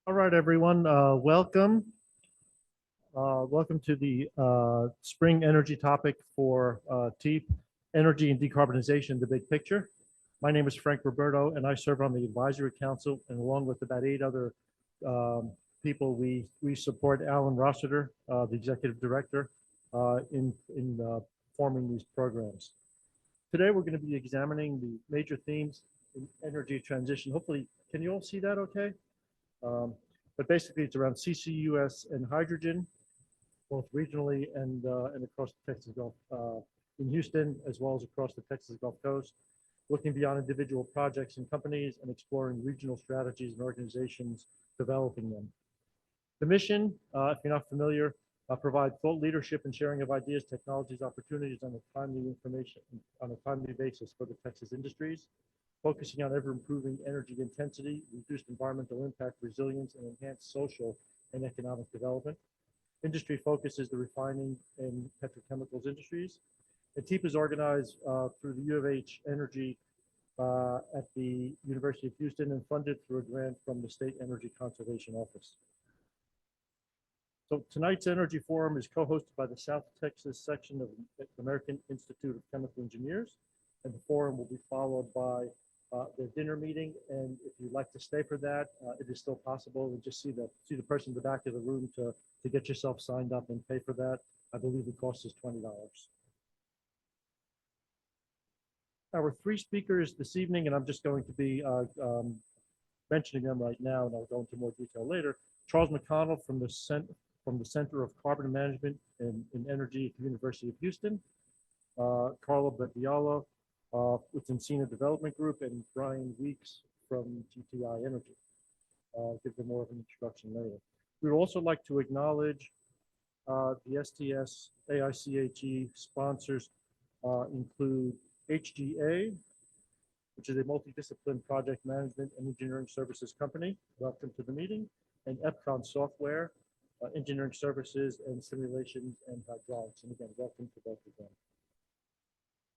All right, everyone, welcome. Welcome to the spring energy topic for TIEEP, Energy and Decarbonization, the Big Picture. My name is Frank Roberto, and I serve on the Advisory Council, and along with about 8 other people, we support Alan Rossiter, the Executive Director, in forming these programs. Today, we're going to be examining the major themes in energy transition. Hopefully, can you all see that okay? But basically, it's around CCUS and hydrogen, both regionally and across the Texas Gulf, in Houston, as well as across the Texas Gulf Coast, looking beyond individual projects and companies and exploring regional strategies and organizations developing them. The mission, if you're not familiar, provide thought leadership and sharing of ideas, technologies, opportunities on a timely basis for the Texas industries, focusing on ever-improving energy intensity, reduced environmental impact, resilience, and enhanced social and economic development. Industry focus is the refining and petrochemicals industries. And TIEEP is organized through the U of H Energy at the University of Houston and funded through a grant from the State Energy Conservation Office. So tonight's Energy Forum is co-hosted by the South Texas section of the American Institute of Chemical Engineers, and the forum will be followed by the dinner meeting. And if you'd like to stay for that, it is still possible. And just see the person in the back of the room to get yourself signed up and pay for that. I believe the cost is $20. Our 3 speakers this evening, and I'm just going to be mentioning them right now, and I'll go into more detail later. Charles McConnell from the Center of Carbon Management in Energy at the University of Houston. Carlo Badiola with Encina Development Group, and Brian Weeks from GTI Energy. I'll give them more of an introduction later. We would also like to acknowledge the STS-AIChE sponsors include HGA, which is a multidiscipline project management and engineering services company. Welcome to the meeting. And Epcon Software, engineering services and simulations and hydraulics. And again, welcome to both of them.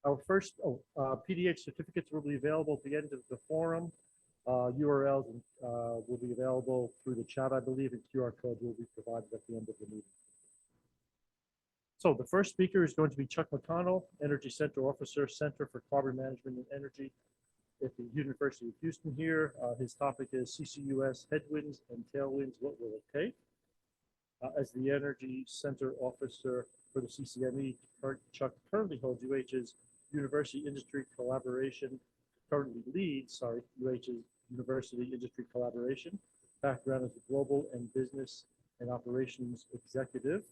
Our first PDH certificates will be available at the end of the forum. URLs will be available through the chat, I believe, and QR code will be provided at the end of the meeting. So the first speaker is going to be Chuck McConnell, Energy Center Officer, Center for Carbon Management and Energy at the University of Houston here. His topic is CCUS headwinds and tailwinds, what will it take? As the Energy Center Officer for the CCME, Chuck currently holds UH's University Industry Collaboration, UH's University Industry Collaboration. Background as a global and business and operations executive.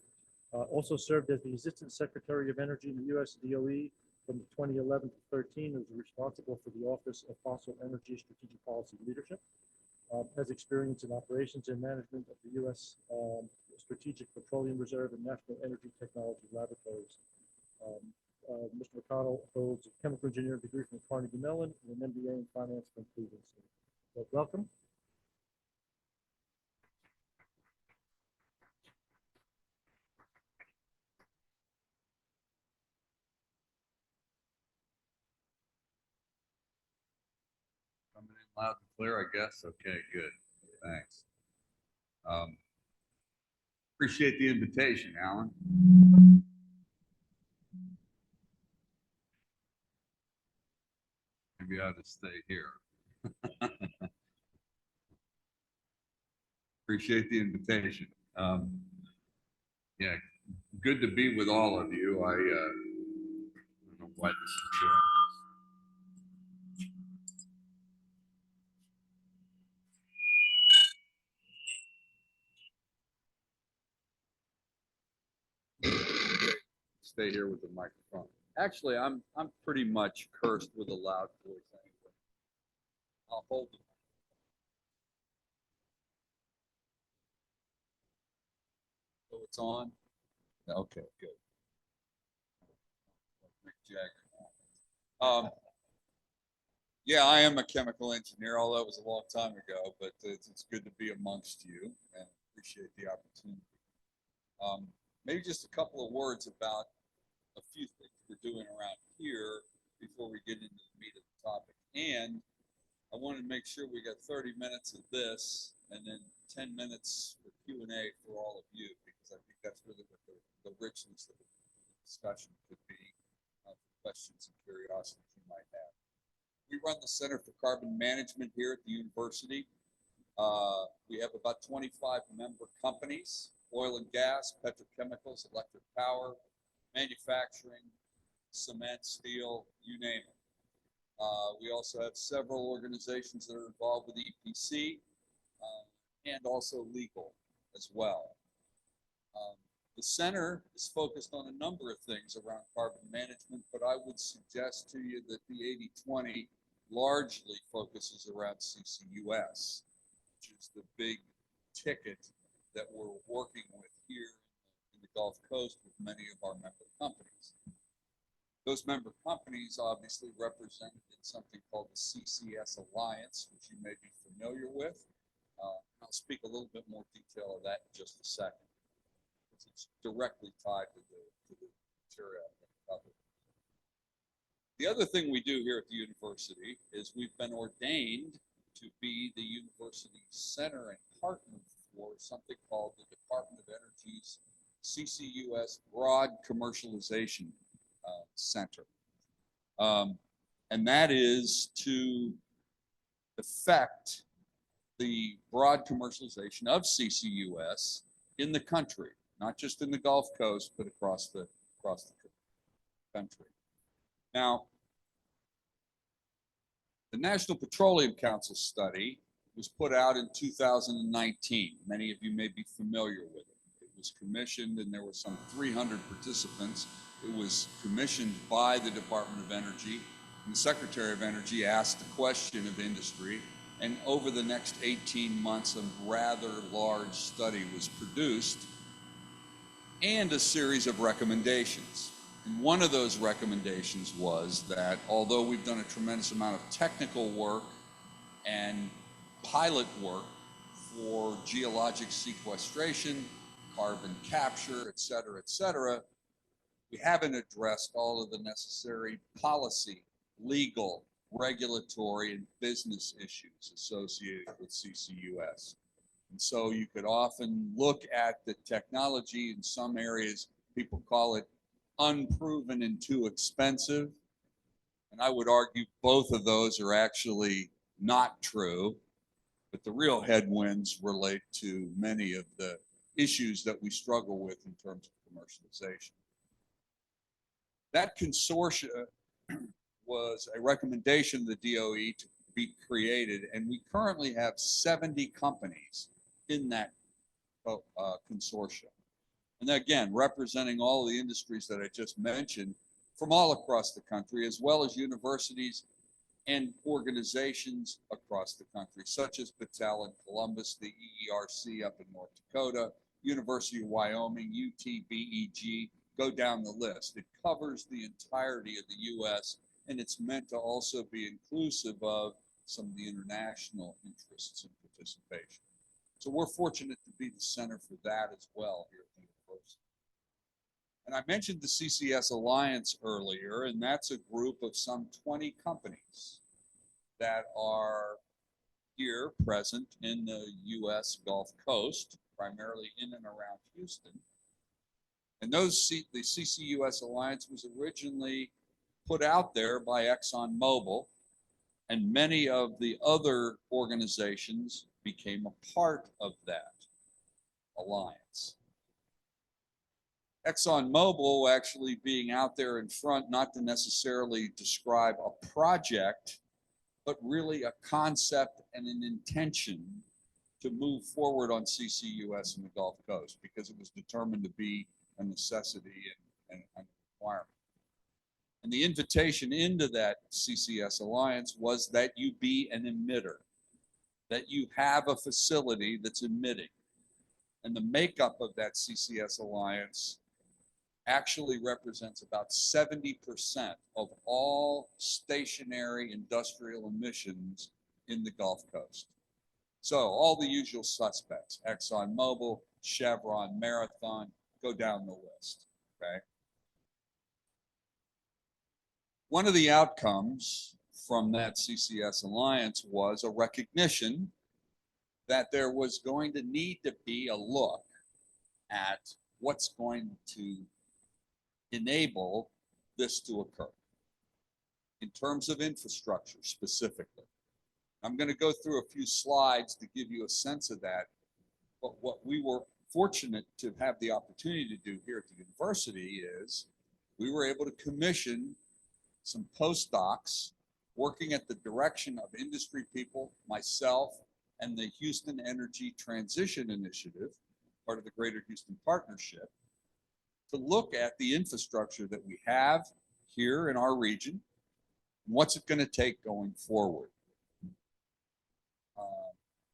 Also served as the Assistant Secretary of Energy in the U.S. DOE from 2011 to 13, was responsible for the Office of Fossil Energy Strategic Policy Leadership. Has experience in operations and management of the U.S. Strategic Petroleum Reserve and National Energy Technology Laboratories. Mr. McConnell holds a chemical engineering degree from Carnegie Mellon and an MBA in finance from Cleveland State. So welcome. Coming in loud and clear, I guess. Okay, good. Thanks. Appreciate the invitation, Alan. Maybe I ought to stay here. Appreciate the invitation. Yeah, good to be with all of you. I don't know why this is doing. Stay here with the microphone. Actually, I'm pretty much cursed with a loud voice anyway. I'll hold it. So it's on. Okay, good. Mick Jagger. Yeah, I am a chemical engineer, although it was a long time ago. But it's good to be amongst you, and appreciate the opportunity. Maybe just a couple of words about a few things we're doing around here before we get into the meat of the topic. And I wanted to make sure we got 30 minutes of this, and then 10 minutes for Q&A for all of you, because I think that's really what the richness of the discussion could be, questions and curiosities you might have. We run the Center for Carbon Management here at the university. We have about 25 member companies: oil and gas, petrochemicals, electric power, manufacturing, cement, steel, you name it. We also have several organizations that are involved with EPC and also legal as well. The center is focused on a number of things around carbon management, but I would suggest to you that the 80-20 largely focuses around CCUS, which is the big ticket that we're working with here in the Gulf Coast with many of our member companies. Those member companies obviously represented in something called the CCS Alliance, which you may be familiar with. I'll speak a little bit more detail of that in just a second, because it's directly tied to the material I'm going to cover. The other thing we do here at the university is we've been ordained to be the university center and partner for something called the Department of Energy's CCUS Broad Commercialization Center. And that is to affect the broad commercialization of CCUS in the country, not just in the Gulf Coast, but across the country. Now, the National Petroleum Council study was put out in 2019. Many of you may be familiar with it. It was commissioned, and there were some 300 participants. It was commissioned by the Department of Energy, and the Secretary of Energy asked the question of industry, and over the next 18 months, a rather large study was produced and a series of recommendations. And one of those recommendations was that although we've done a tremendous amount of technical work and pilot work for geologic sequestration, carbon capture, et cetera, we haven't addressed all of the necessary policy, legal, regulatory, and business issues associated with CCUS. And so you could often look at the technology. In some areas, people call it unproven and too expensive. And I would argue both of those are actually not true, but the real headwinds relate to many of the issues that we struggle with in terms of commercialization. That consortia was a recommendation of the DOE to be created, and we currently have 70 companies in that consortium. And again, representing all the industries that I just mentioned from all across the country, as well as universities and organizations across the country, such as Battelle in Columbus, the EERC up in North Dakota, University of Wyoming, UTBEG, go down the list. It covers the entirety of the U.S., and it's meant to also be inclusive of some of the international interests and participation. So we're fortunate to be the center for that as well here at the university. And I mentioned the CCS Alliance earlier, and that's a group of some 20 companies that are here present in the U.S. Gulf Coast, primarily in and around Houston. And the CCUS Alliance was originally put out there by ExxonMobil, and many of the other organizations became a part of that alliance. ExxonMobil actually being out there in front, not to necessarily describe a project, but really a concept and an intention to move forward on CCUS in the Gulf Coast, because it was determined to be a necessity and a requirement. And the invitation into that CCS Alliance was that you be an emitter, that you have a facility that's emitting. And the makeup of that CCS Alliance actually represents about 70% of all stationary industrial emissions in the Gulf Coast. So all the usual suspects, ExxonMobil, Chevron, Marathon, go down the list, okay? One of the outcomes from that CCS Alliance was a recognition that there was going to need to be a look at what's going to enable this to occur in terms of infrastructure specifically. I'm going to go through a few slides to give you a sense of that. But what we were fortunate to have the opportunity to do here at the university is we were able to commission some postdocs working at the direction of industry people, myself, and the Houston Energy Transition Initiative, part of the Greater Houston Partnership, to look at the infrastructure that we have here in our region and what's it going to take going forward.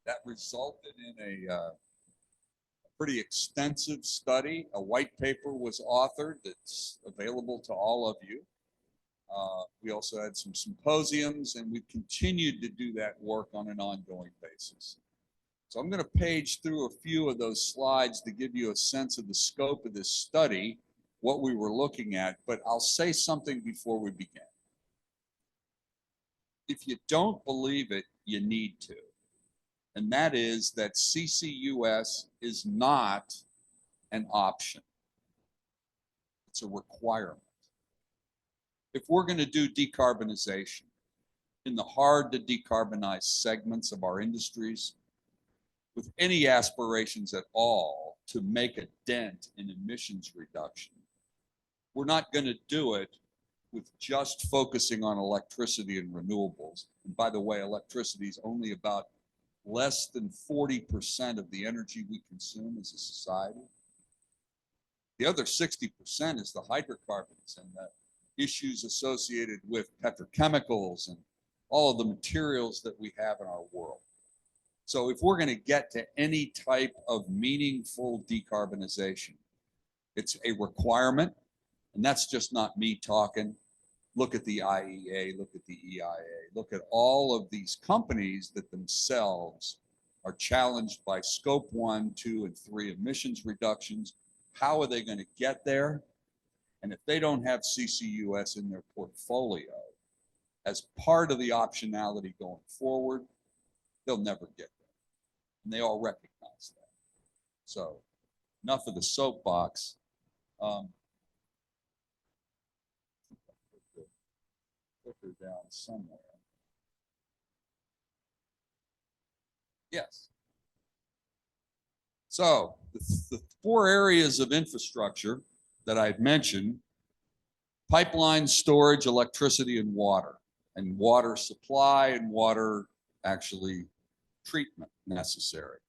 That resulted in a pretty extensive study. A white paper was authored that's available to all of you. We also had some symposiums, and we've continued to do that work on an ongoing basis. So I'm going to page through a few of those slides to give you a sense of the scope of this study, what we were looking at, but I'll say something before we begin. If you don't believe it, you need to. And that is that CCUS is not an option. It's a requirement. If we're going to do decarbonization in the hard to decarbonize segments of our industries, with any aspirations at all to make a dent in emissions reduction, we're not going to do it with just focusing on electricity and renewables. And by the way, electricity is only about less than 40% of the energy we consume as a society. The other 60% is the hydrocarbons and the issues associated with petrochemicals and all of the materials that we have in our world. So if we're going to get to any type of meaningful decarbonization, it's a requirement, and that's just not me talking. Look at the IEA, look at the EIA, look at all of these companies that themselves are challenged by scope 1, 2, and 3 emissions reductions. How are they going to get there? And if they don't have CCUS in their portfolio as part of the optionality going forward, they'll never get there. And they all recognize that. So enough of the soapbox. Clicker down somewhere. Yes. So the 4 areas of infrastructure that I've mentioned: pipeline, storage, electricity, and water supply, and water actually treatment necessary.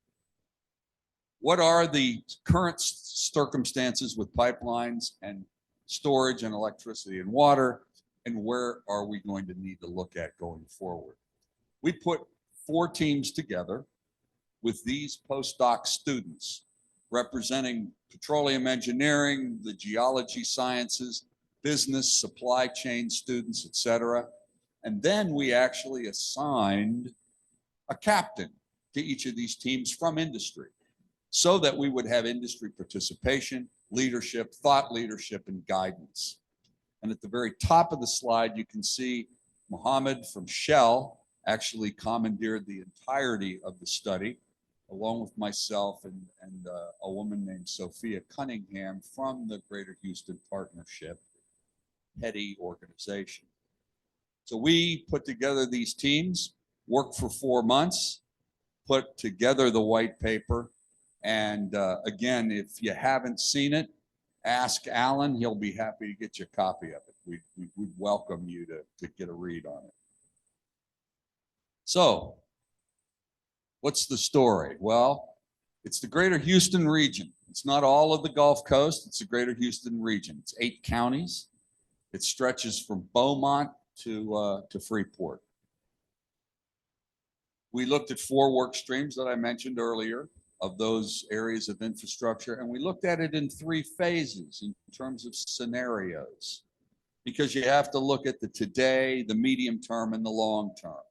What are the current circumstances with pipelines and storage and electricity and water? And where are we going to need to look at going forward? We put 4 teams together with these postdoc students representing petroleum engineering, the geology sciences, business, supply chain students, etc. And then we actually assigned a captain to each of these teams from industry so that we would have industry participation, leadership, thought leadership, and guidance. And at the very top of the slide, you can see Mohammed from Shell actually commandeered the entirety of the study, along with myself and a woman named Sophia Cunningham from the Greater Houston Partnership, heady organization. So we put together these teams, worked for 4 months, put together the white paper. And again, if you haven't seen it, ask Alan. He'll be happy to get you a copy of it. We'd welcome you to get a read on it. So what's the story? Well, it's the Greater Houston region. It's not all of the Gulf Coast. It's the Greater Houston region. It's 8 counties. It stretches from Beaumont to Freeport. We looked at 4 work streams that I mentioned earlier of those areas of infrastructure, and we looked at it in 3 phases in terms of scenarios, because you have to look at the today, the medium term, and the long term.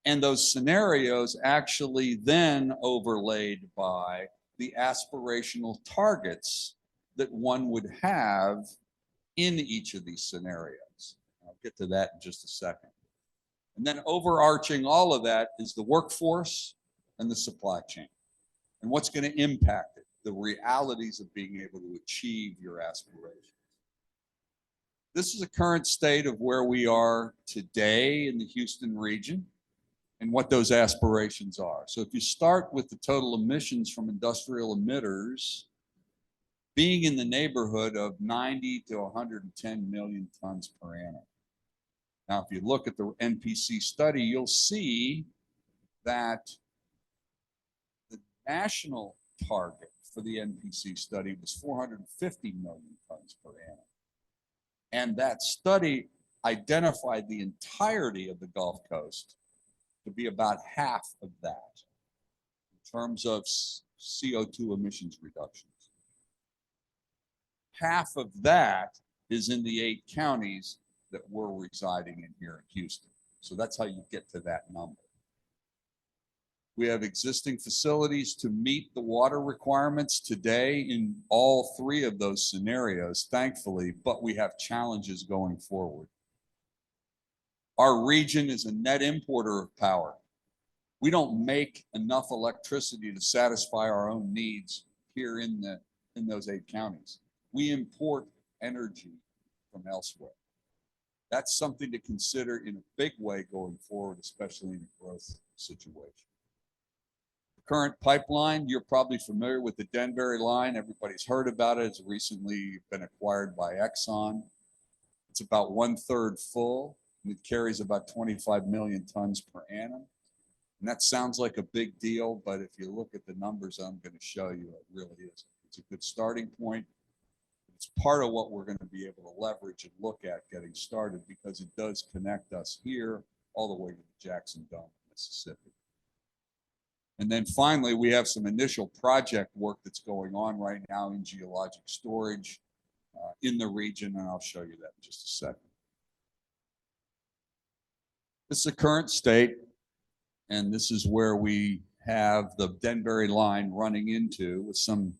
And those scenarios actually then overlaid by the aspirational targets that one would have in each of these scenarios. I'll get to that in just a second. And then overarching all of that is the workforce and the supply chain. And what's going to impact it? The realities of being able to achieve your aspirations. This is a current state of where we are today in the Houston region and what those aspirations are. So if you start with the total emissions from industrial emitters being in the neighborhood of 90 to 110 million tons per annum. Now, if you look at the NPC study, you'll see that the national target for the NPC study was 450 million tons per annum. And that study identified the entirety of the Gulf Coast to be about half of that in terms of CO2 emissions reductions. Half of that is in the 8 counties that we're residing in here in Houston. So that's how you get to that number. We have existing facilities to meet the water requirements today in all 3 of those scenarios, thankfully, but we have challenges going forward. Our region is a net importer of power. We don't make enough electricity to satisfy our own needs here in those 8 counties. We import energy from elsewhere. That's something to consider in a big way going forward, especially in a growth situation. The current pipeline, you're probably familiar with the Denbury line. Everybody's heard about it. It's recently been acquired by Exxon. It's about 1/3 full, and it carries about 25 million tons per annum. And that sounds like a big deal, but if you look at the numbers I'm going to show you, it really is. It's a good starting point. It's part of what we're going to be able to leverage and look at getting started because it does connect us here all the way to the Jackson Dome, Mississippi. And then finally, we have some initial project work that's going on right now in geologic storage in the region, and I'll show you that in just a second. This is the current state, and this is where we have the Denbury line running into with some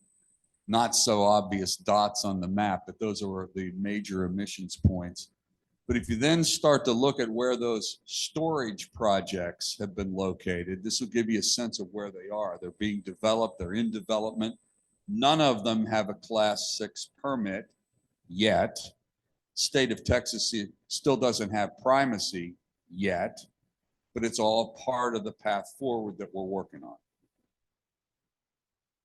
not so obvious dots on the map, but those are the major emissions points. But if you then start to look at where those storage projects have been located, this will give you a sense of where they are. They're being developed, they're in development. None of them have a Class 6 permit yet. State of Texas still doesn't have primacy yet, but it's all part of the path forward that we're working on.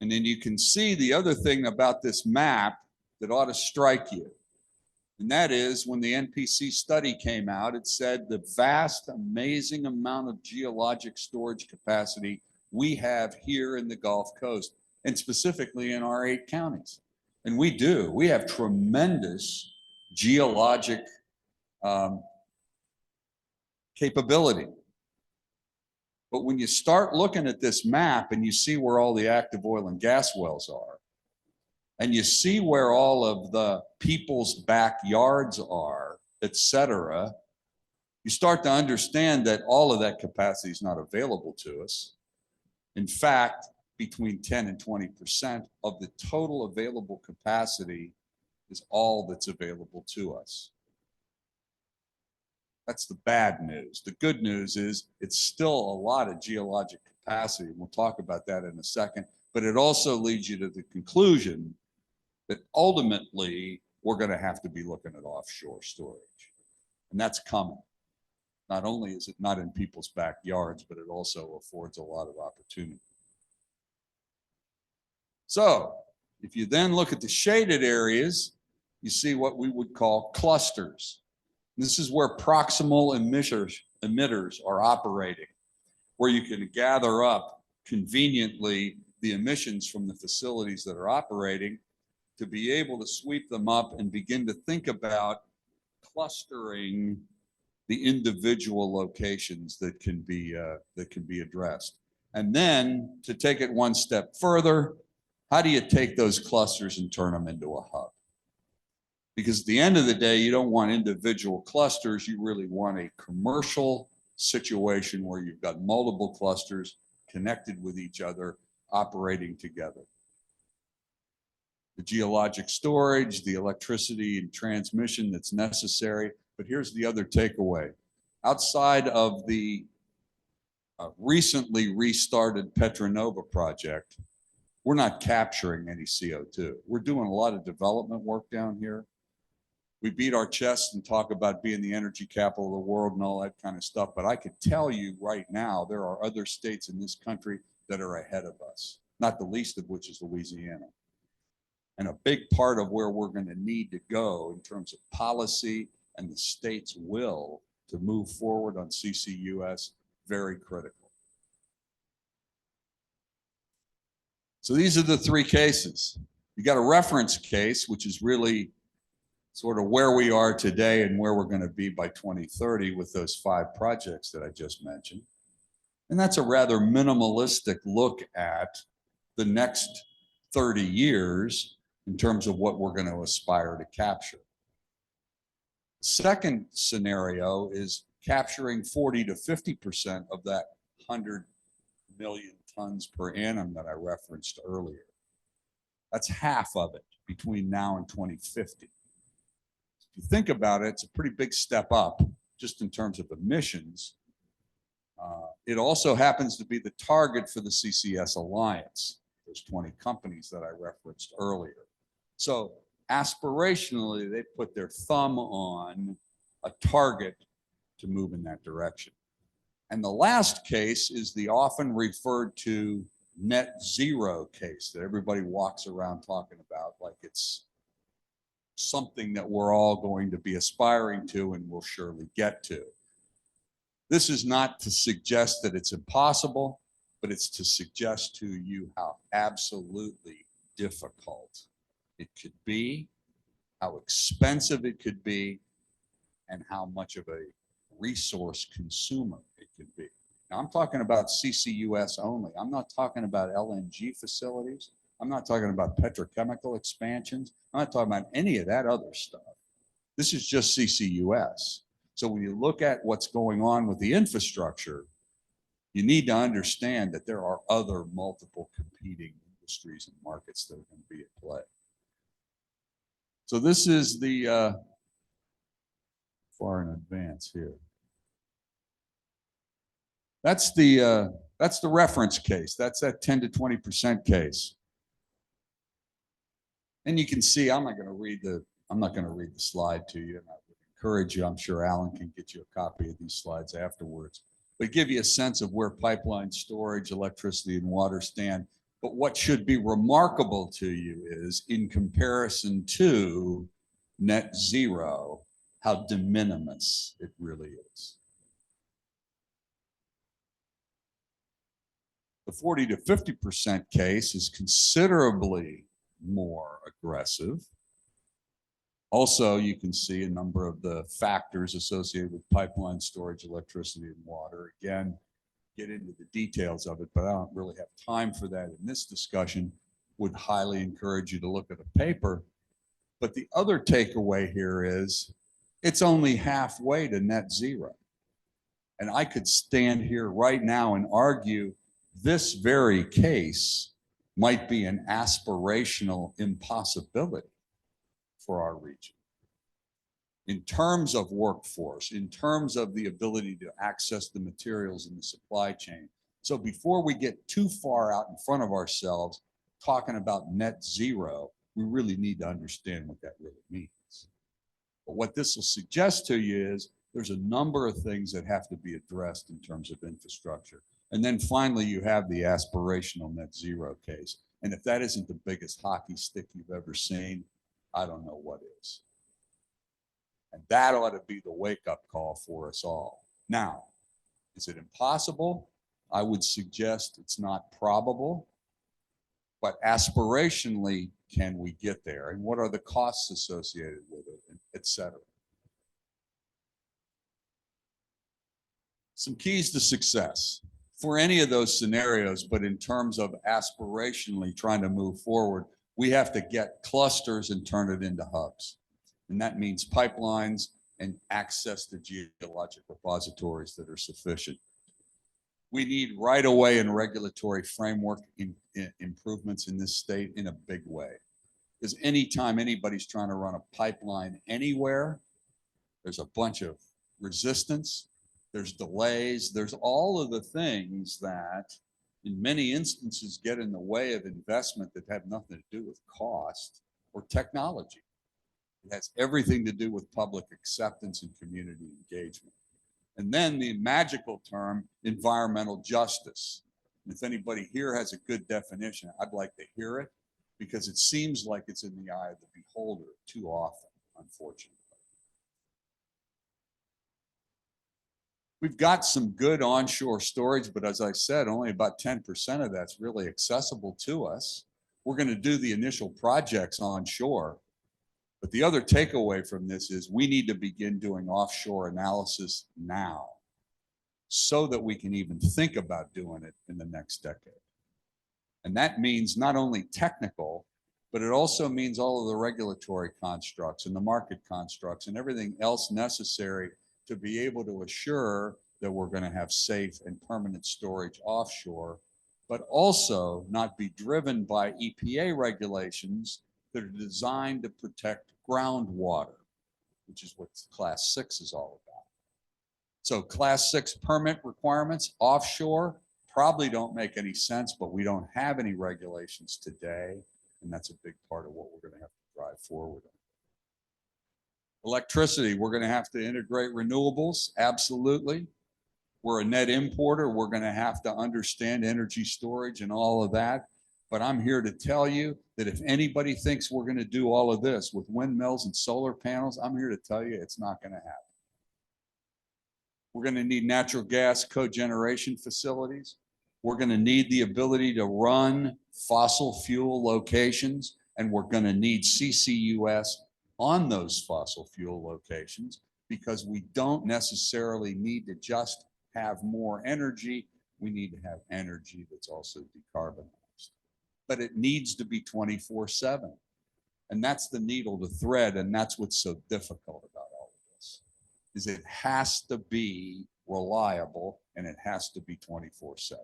And then you can see the other thing about this map that ought to strike you. And that is when the NPC study came out, it said the vast, amazing amount of geologic storage capacity we have here in the Gulf Coast, and specifically in our 8 counties. And we do. We have tremendous geologic capability. But when you start looking at this map and you see where all the active oil and gas wells are, and you see where all of the people's backyards are, et cetera, you start to understand that all of that capacity is not available to us. In fact, between 10 and 20% of the total available capacity is all that's available to us. That's the bad news. The good news is it's still a lot of geologic capacity. We'll talk about that in a second, but it also leads you to the conclusion that ultimately we're going to have to be looking at offshore storage. And that's coming. Not only is it not in people's backyards, but it also affords a lot of opportunity. So if you then look at the shaded areas, you see what we would call clusters. This is where proximal emitters are operating, where you can gather up conveniently the emissions from the facilities that are operating to be able to sweep them up and begin to think about clustering the individual locations that can be addressed. And then to take it one step further, how do you take those clusters and turn them into a hub? Because at the end of the day, you don't want individual clusters. You really want a commercial situation where you've got multiple clusters connected with each other, operating together. The geologic storage, the electricity and transmission that's necessary. But here's the other takeaway. Outside of the recently restarted Petronova project, we're not capturing any CO2. We're doing a lot of development work down here. We beat our chests and talk about being the energy capital of the world and all that kind of stuff. But I could tell you right now, there are other states in this country that are ahead of us, not the least of which is Louisiana. And a big part of where we're going to need to go in terms of policy and the state's will to move forward on CCUS, very critical. So these are the three cases. You got a reference case, which is really sort of where we are today and where we're going to be by 2030 with those 5 projects that I just mentioned. And that's a rather minimalistic look at the next 30 years in terms of what we're going to aspire to capture. Second scenario is capturing 40 to 50% of that 100 million tons per annum that I referenced earlier. That's half of it between now and 2050. If you think about it, it's a pretty big step up just in terms of emissions. It also happens to be the target for the CCS Alliance, those 20 companies that I referenced earlier. So aspirationally, they put their thumb on a target to move in that direction. And the last case is the often referred to net zero case that everybody walks around talking about like it's something that we're all going to be aspiring to and will surely get to. This is not to suggest that it's impossible, but it's to suggest to you how absolutely difficult it could be, how expensive it could be, and how much of a resource consumer it could be. Now, I'm talking about CCUS only. I'm not talking about LNG facilities. I'm not talking about petrochemical expansions. I'm not talking about any of that other stuff. This is just CCUS. So when you look at what's going on with the infrastructure, you need to understand that there are other multiple competing industries and markets that are going to be at play. So this is the far in advance here. That's the reference case. That's that 10 to 20% case. And you can see, I'm not going to read the slide to you, and I would encourage you. I'm sure Alan can get you a copy of these slides afterwards, but give you a sense of where pipeline storage, electricity, and water stand. But what should be remarkable to you is, in comparison to net zero, how de minimis it really is. The 40 to 50% case is considerably more aggressive. Also, you can see a number of the factors associated with pipeline storage, electricity, and water. Again, get into the details of it, but I don't really have time for that in this discussion. Would highly encourage you to look at the paper. But the other takeaway here is it's only halfway to net zero. And I could stand here right now and argue this very case might be an aspirational impossibility for our region. In terms of workforce, in terms of the ability to access the materials in the supply chain. So before we get too far out in front of ourselves talking about net zero, we really need to understand what that really means. But what this will suggest to you is there's a number of things that have to be addressed in terms of infrastructure. And then finally, you have the aspirational net zero case. And if that isn't the biggest hockey stick you've ever seen, I don't know what is. And that ought to be the wake-up call for us all. Now, is it impossible? I would suggest it's not probable, but aspirationally, can we get there? And what are the costs associated with it, et cetera? Some keys to success for any of those scenarios, but in terms of aspirationally trying to move forward, we have to get clusters and turn it into hubs. And that means pipelines and access to geologic repositories that are sufficient. We need right-of-way and regulatory framework improvements in this state in a big way. Because anytime anybody's trying to run a pipeline anywhere, there's a bunch of resistance, There's delays, there's all of the things that in many instances get in the way of investment that have nothing to do with cost or technology. It has everything to do with public acceptance and community engagement. And then the magical term, environmental justice. And if anybody here has a good definition, I'd like to hear it, because it seems like it's in the eye of the beholder too often, unfortunately. We've got some good onshore storage, but as I said, only about 10% of that's really accessible to us. We're going to do the initial projects onshore. But the other takeaway from this is we need to begin doing offshore analysis now so that we can even think about doing it in the next decade. And that means not only technical, but it also means all of the regulatory constructs and the market constructs and everything else necessary to be able to assure that we're going to have safe and permanent storage offshore, but also not be driven by EPA regulations that are designed to protect groundwater, which is what Class 6 is all about. So Class 6 permit requirements offshore probably don't make any sense, but we don't have any regulations today, and that's a big part of what we're going to have to drive forward on. Electricity, we're going to have to integrate renewables, absolutely. We're a net importer. We're going to have to understand energy storage and all of that. But I'm here to tell you that if anybody thinks we're going to do all of this with windmills and solar panels, I'm here to tell you it's not going to happen. We're going to need natural gas cogeneration facilities. We're going to need the ability to run fossil fuel locations, and we're going to need CCUS on those fossil fuel locations, because we don't necessarily need to just have more energy. We need to have energy that's also decarbonized. But it needs to be 24/7. And that's the needle to thread, and that's what's so difficult about all of this, is it has to be reliable and it has to be 24/7.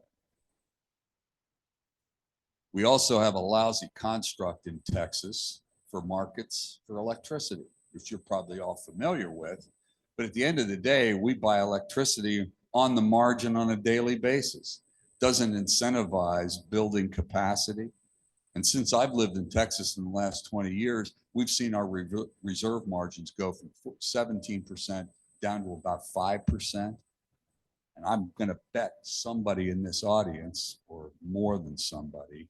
We also have a lousy construct in Texas for markets for electricity, which you're probably all familiar with. But at the end of the day, we buy electricity on the margin on a daily basis. Doesn't incentivize building capacity. And since I've lived in Texas in the last 20 years, we've seen our reserve margins go from 17% down to about 5%. And I'm going to bet somebody in this audience, or more than somebody,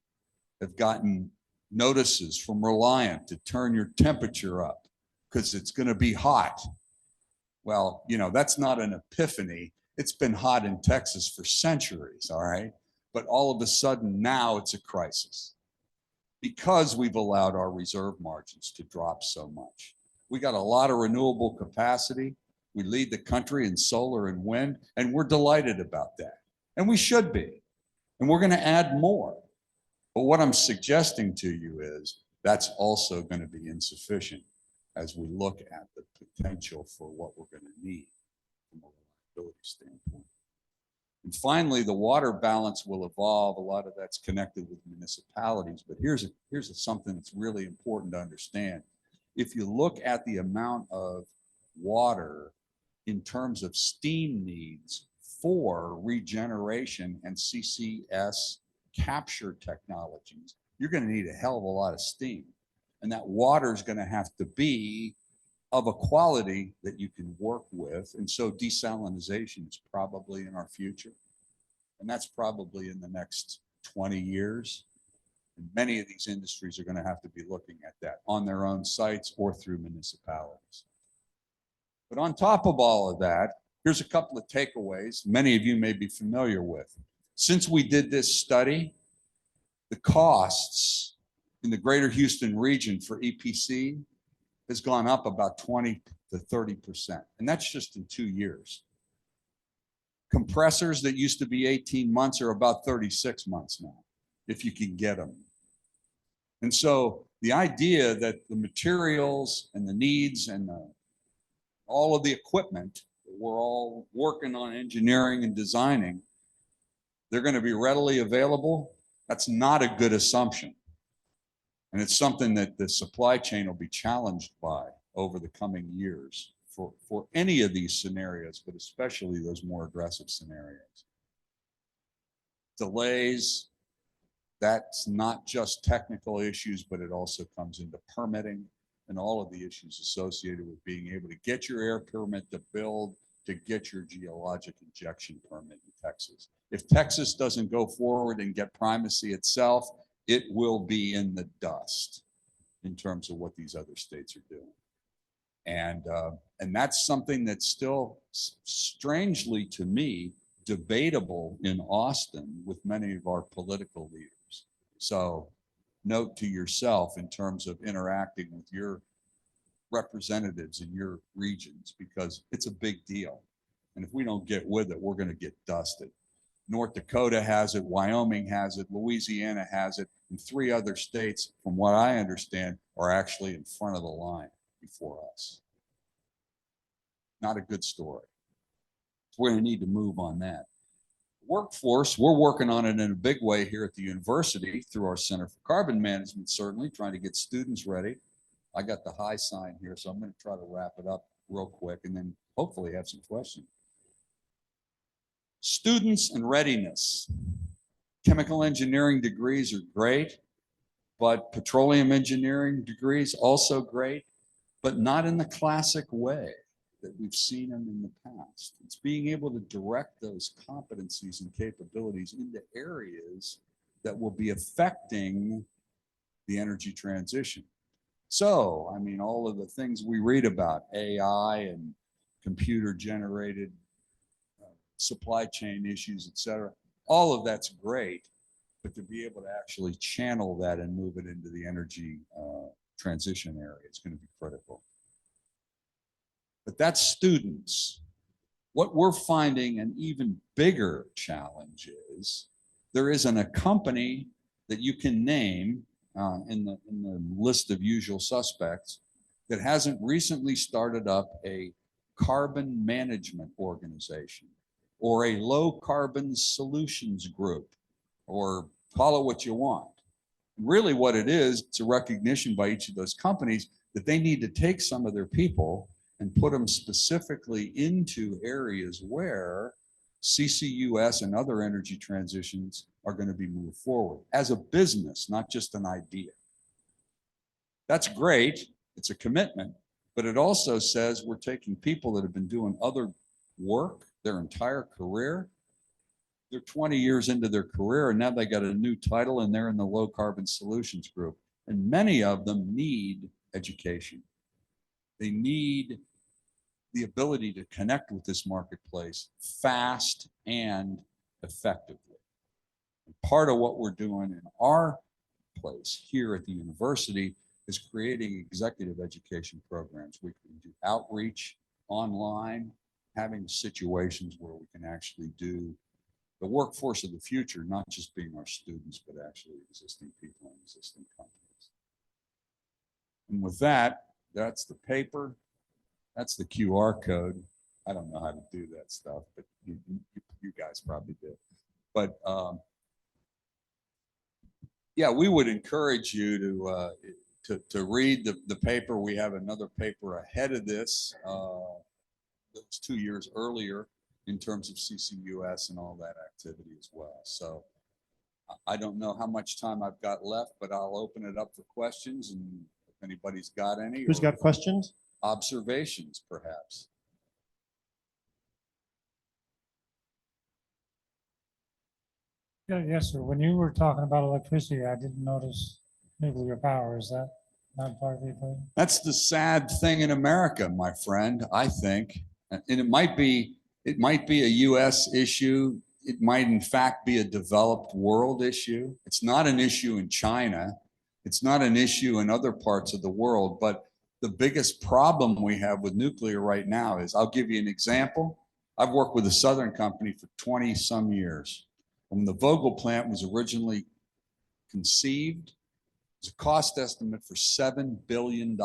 have gotten notices from Reliant to turn your temperature up because it's going to be hot. Well, you know, that's not an epiphany. It's been hot in Texas for centuries, all right? But all of a sudden now it's a crisis because we've allowed our reserve margins to drop so much. We got a lot of renewable capacity. We lead the country in solar and wind, and we're delighted about that. And we should be. And we're going to add more. But what I'm suggesting to you is that's also going to be insufficient as we look at the potential for what we're going to need from a reliability standpoint. And finally, the water balance will evolve. A lot of that's connected with municipalities. But here's something that's really important to understand. If you look at the amount of water in terms of steam needs for regeneration and CCS capture technologies, you're going to need a hell of a lot of steam. And that water is going to have to be of a quality that you can work with. And so desalination is probably in our future. And that's probably in the next 20 years. And many of these industries are going to have to be looking at that on their own sites or through municipalities. But on top of all of that, here's a couple of takeaways many of you may be familiar with. Since we did this study, the costs in the greater Houston region for EPC has gone up about 20 to 30%. And that's just in 2 years. Compressors that used to be 18 months are about 36 months now, if you can get them. And so the idea that the materials and the needs and all of the equipment that we're all working on engineering and designing, they're going to be readily available. That's not a good assumption. And it's something that the supply chain will be challenged by over the coming years for any of these scenarios, but especially those more aggressive scenarios. Delays, that's not just technical issues, but it also comes into permitting and all of the issues associated with being able to get your air permit to build, to get your geologic injection permit in Texas. If Texas doesn't go forward and get primacy itself, it will be in the dust in terms of what these other states are doing. And that's something that's still strangely to me debatable in Austin with many of our political leaders. So note to yourself in terms of interacting with your representatives in your regions, because it's a big deal. And if we don't get with it, we're going to get dusted. North Dakota has it, Wyoming has it, Louisiana has it, and 3 other states, from what I understand, are actually in front of the line before us. Not a good story. We're going to need to move on that. Workforce, we're working on it in a big way here at the university through our Center for Carbon Management, certainly trying to get students ready. I got the high sign here, so I'm going to try to wrap it up real quick and then hopefully have some questions. Students and readiness. Chemical engineering degrees are great, but petroleum engineering degrees also great, but not in the classic way that we've seen them in the past. It's being able to direct those competencies and capabilities into areas that will be affecting the energy transition. So, I mean, all of the things we read about, AI and computer generated supply chain issues, et cetera, all of that's great, but to be able to actually channel that and move it into the energy transition area is going to be critical. But that's students. What we're finding an even bigger challenge is there isn't a company that you can name in the list of usual suspects that hasn't recently started up a carbon management organization or a low carbon solutions group, or call it what you want. Really what it is, it's a recognition by each of those companies that they need to take some of their people and put them specifically into areas where CCUS and other energy transitions are going to be moved forward as a business, not just an idea. That's great. It's a commitment, but it also says we're taking people that have been doing other work their entire career. They're 20 years into their career and now they got a new title and they're in the low carbon solutions group. And many of them need education. They need the ability to connect with this marketplace fast and effectively. And part of what we're doing in our place here at the university is creating executive education programs. We can do outreach online, having situations where we can actually do the workforce of the future, not just being our students, but actually existing people and existing companies. And with that, that's the paper. That's the QR code. I don't know how to do that stuff, but you guys probably do. But yeah, we would encourage you to read the paper. We have another paper ahead of this. That was 2 years earlier in terms of CCUS and all that activity as well. So I don't know how much time I've got left, but I'll open it up for questions, and if anybody's got any. Who's got questions? Observations, perhaps. Yeah, yes, sir. When you were talking about electricity, I didn't notice nuclear power. Is that not part of the equation? That's the sad thing in America, my friend, I think. And it might be a US issue. It might in fact be a developed world issue. It's not an issue in China. It's not an issue in other parts of the world, but the biggest problem we have with nuclear right now is, I'll give you an example. I've worked with a Southern company for 20 some years. When the Vogtle plant was originally conceived, it was a cost estimate for $7 billion, and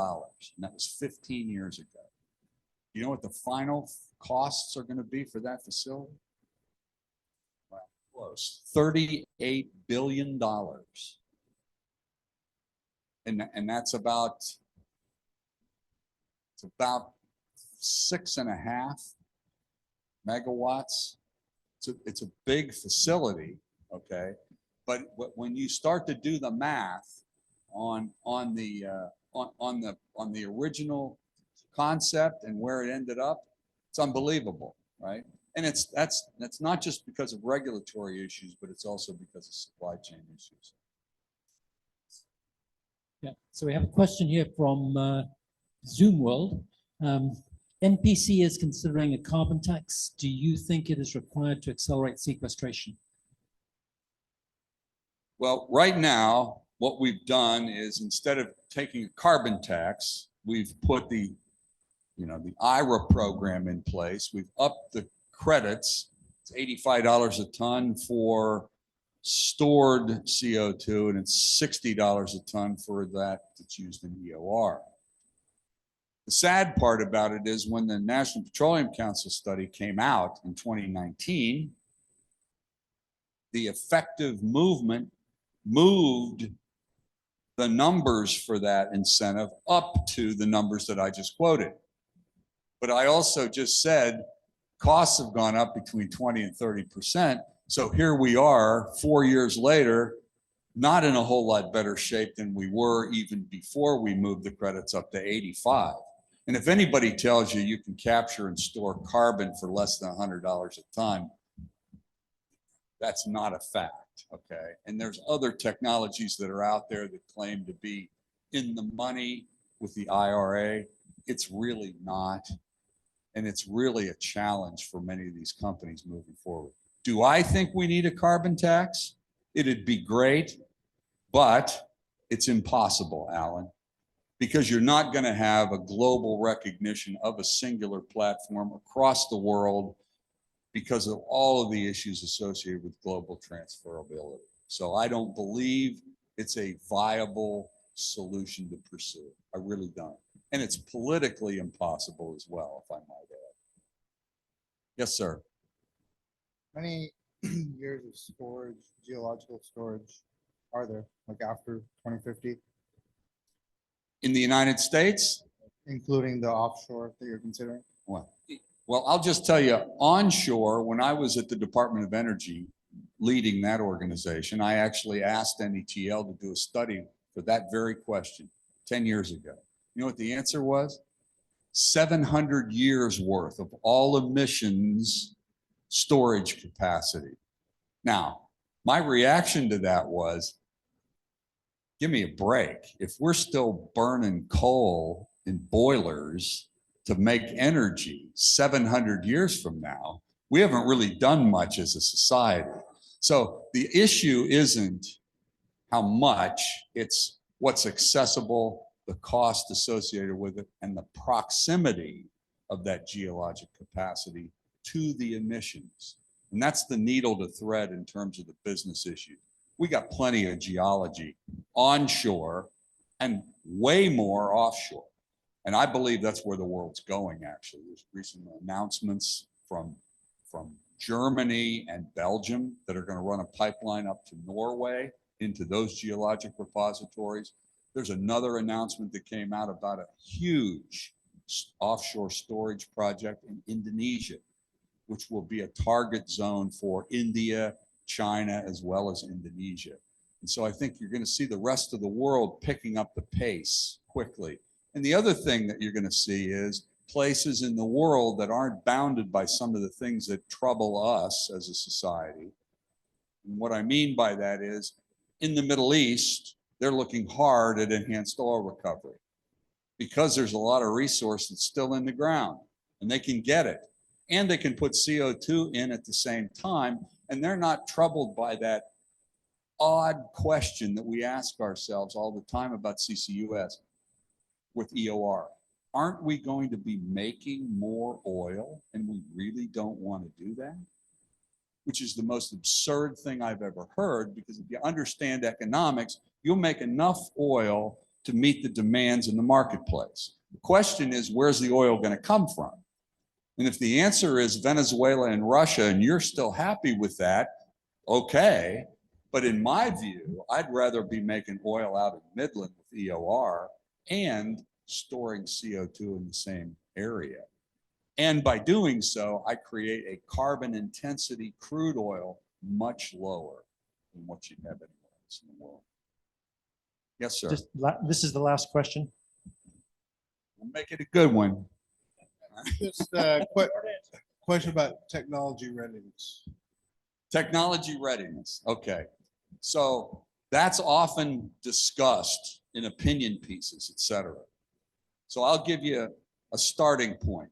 that was 15 years ago. You know what the final costs are going to be for that facility? Well, close, $38 billion. And that's about 6.5 megawatts. It's a big facility, okay? But when you start to do the math on the original concept and where it ended up, it's unbelievable, right? And that's not just because of regulatory issues, but it's also because of supply chain issues. Yeah, so we have a question here from Zoom World. NPC is considering a carbon tax. Do you think it is required to accelerate sequestration? Well, right now, what we've done is instead of taking a carbon tax, we've put the IRA program in place. We've upped the credits. It's $85 a ton for stored CO2, and it's $60 a ton for that that's used in EOR. The sad part about it is when the National Petroleum Council study came out in 2019, the effective movement moved the numbers for that incentive up to the numbers that I just quoted. But I also just said costs have gone up between 20 and 30%. So here we are 4 years later, not in a whole lot better shape than we were even before we moved the credits up to 85. And if anybody tells you you can capture and store carbon for less than $100 a ton, that's not a fact, okay? And there's other technologies that are out there that claim to be in the money with the IRA. It's really not. And it's really a challenge for many of these companies moving forward. Do I think we need a carbon tax? It'd be great, but it's impossible, Alan, because you're not going to have a global recognition of a singular platform across the world because of all of the issues associated with global transferability. So I don't believe it's a viable solution to pursue. I really don't. And it's politically impossible as well, if I might add. Yes, sir. How many years of storage, geological storage, are there, like after 2050, In the United States, including the offshore that you're considering? well, I'll just tell you, onshore, when I was at the Department of Energy leading that organization, I actually asked NETL to do a study for that very question 10 years ago. You know what the answer was? 700 years worth of all emissions storage capacity. Now, my reaction to that was, give me a break. If we're still burning coal in boilers to make energy 700 years from now, we haven't really done much as a society. So the issue isn't how much, it's what's accessible, the cost associated with it, and the proximity of that geologic capacity to the emissions. And that's the needle to thread in terms of the business issue. We got plenty of geology onshore and way more offshore. And I believe that's where the world's going, actually. There's recent announcements from Germany and Belgium that are going to run a pipeline up to Norway into those geologic repositories. There's another announcement that came out about a huge offshore storage project in Indonesia, which will be a target zone for India, China, as well as Indonesia. And so I think you're going to see the rest of the world picking up the pace quickly. And the other thing that you're going to see is places in the world that aren't bounded by some of the things that trouble us as a society. And what I mean by that is, in the Middle East, they're looking hard at enhanced oil recovery because there's a lot of resource that's still in the ground and they can get it. And they can put CO2 in at the same time, and they're not troubled by that odd question that we ask ourselves all the time about CCUS with EOR. Aren't we going to be making more oil and we really don't want to do that? Which is the most absurd thing I've ever heard, because if you understand economics, you'll make enough oil to meet the demands in the marketplace. The question is, where's the oil going to come from? And if the answer is Venezuela and Russia, and you're still happy with that, okay. But in my view, I'd rather be making oil out of Midland with EOR and storing CO2 in the same area. And by doing so, I create a carbon intensity crude oil much lower than what you'd have anywhere else in the world. Yes, sir. This is the last question. We'll make it a good one. Just question about technology readiness. Technology readiness. Okay. So that's often discussed in opinion pieces, et cetera. So I'll give you a starting point.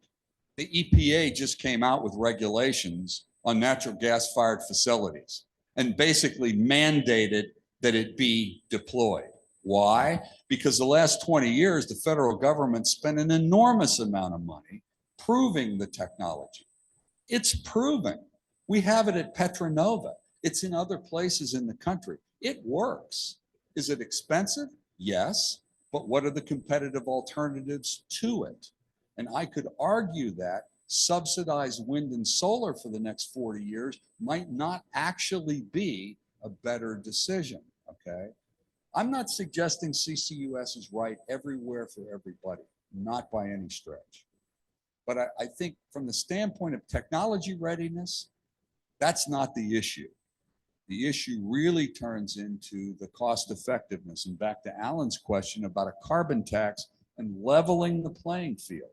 The EPA just came out with regulations on natural gas fired facilities and basically mandated that it be deployed. Why? Because the last 20 years, the federal government spent an enormous amount of money proving the technology. It's proven. We have it at Petronova. It's in other places in the country. It works. Is it expensive? Yes. But what are the competitive alternatives to it? And I could argue that subsidized wind and solar for the next 40 years might not actually be a better decision, okay? I'm not suggesting CCUS is right everywhere for everybody, not by any stretch. But I think from the standpoint of technology readiness, that's not the issue. The issue really turns into the cost effectiveness. And back to Alan's question about a carbon tax and leveling the playing field.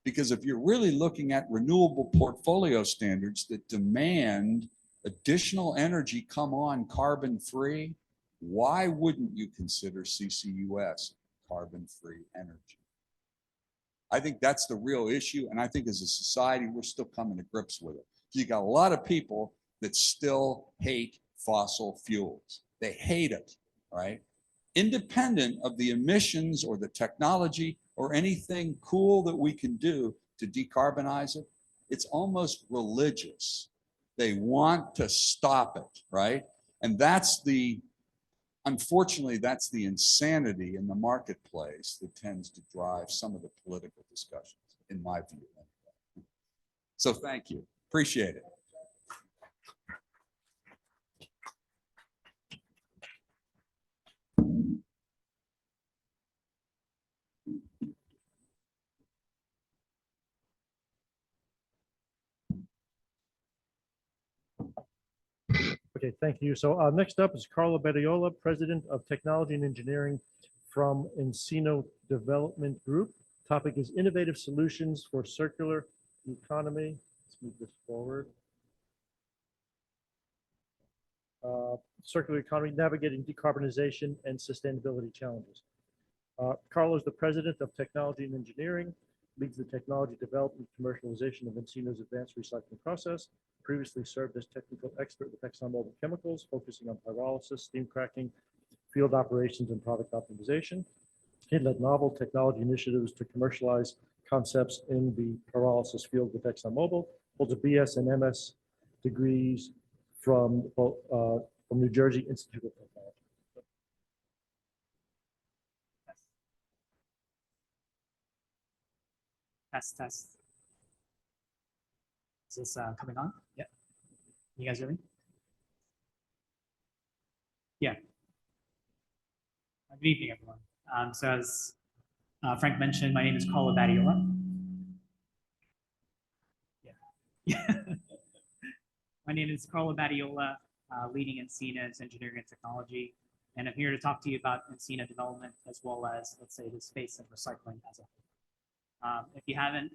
Because if you're really looking at renewable portfolio standards that demand additional energy come on carbon free, why wouldn't you consider CCUS carbon free energy? I think that's the real issue. And I think as a society, we're still coming to grips with it. You got a lot of people that still hate fossil fuels. They hate it, right? Independent of the emissions or the technology or anything cool that we can do to decarbonize it, it's almost religious. They want to stop it, right? And that's unfortunately, that's the insanity in the marketplace that tends to drive some of the political discussions, in my view. So thank you. Appreciate it. Okay, thank you. So next up is Carlo Badiola, President of Technology and Engineering from Encina Development Group. Topic is innovative solutions for circular economy. Let's move this forward. Circular economy, navigating decarbonization and sustainability challenges. Carlo is the President of Technology and Engineering, leads the technology development and commercialization of Encina's advanced recycling process. Previously served as technical expert with ExxonMobil Chemicals, focusing on pyrolysis, steam cracking, field operations, and product optimization. He led novel technology initiatives to commercialize concepts in the pyrolysis field with ExxonMobil. Holds a BS and MS degrees from New Jersey Institute of Technology. Test. Is this coming on? Yeah. You guys hear me? Yeah. Good evening, everyone. So as Frank mentioned, my name is Carlo Badiola. Yeah. My name is Carlo Badiola, leading Encina's engineering and technology. And I'm here to talk to you about Encina development as well as, let's say, the space of recycling as a whole. If you haven't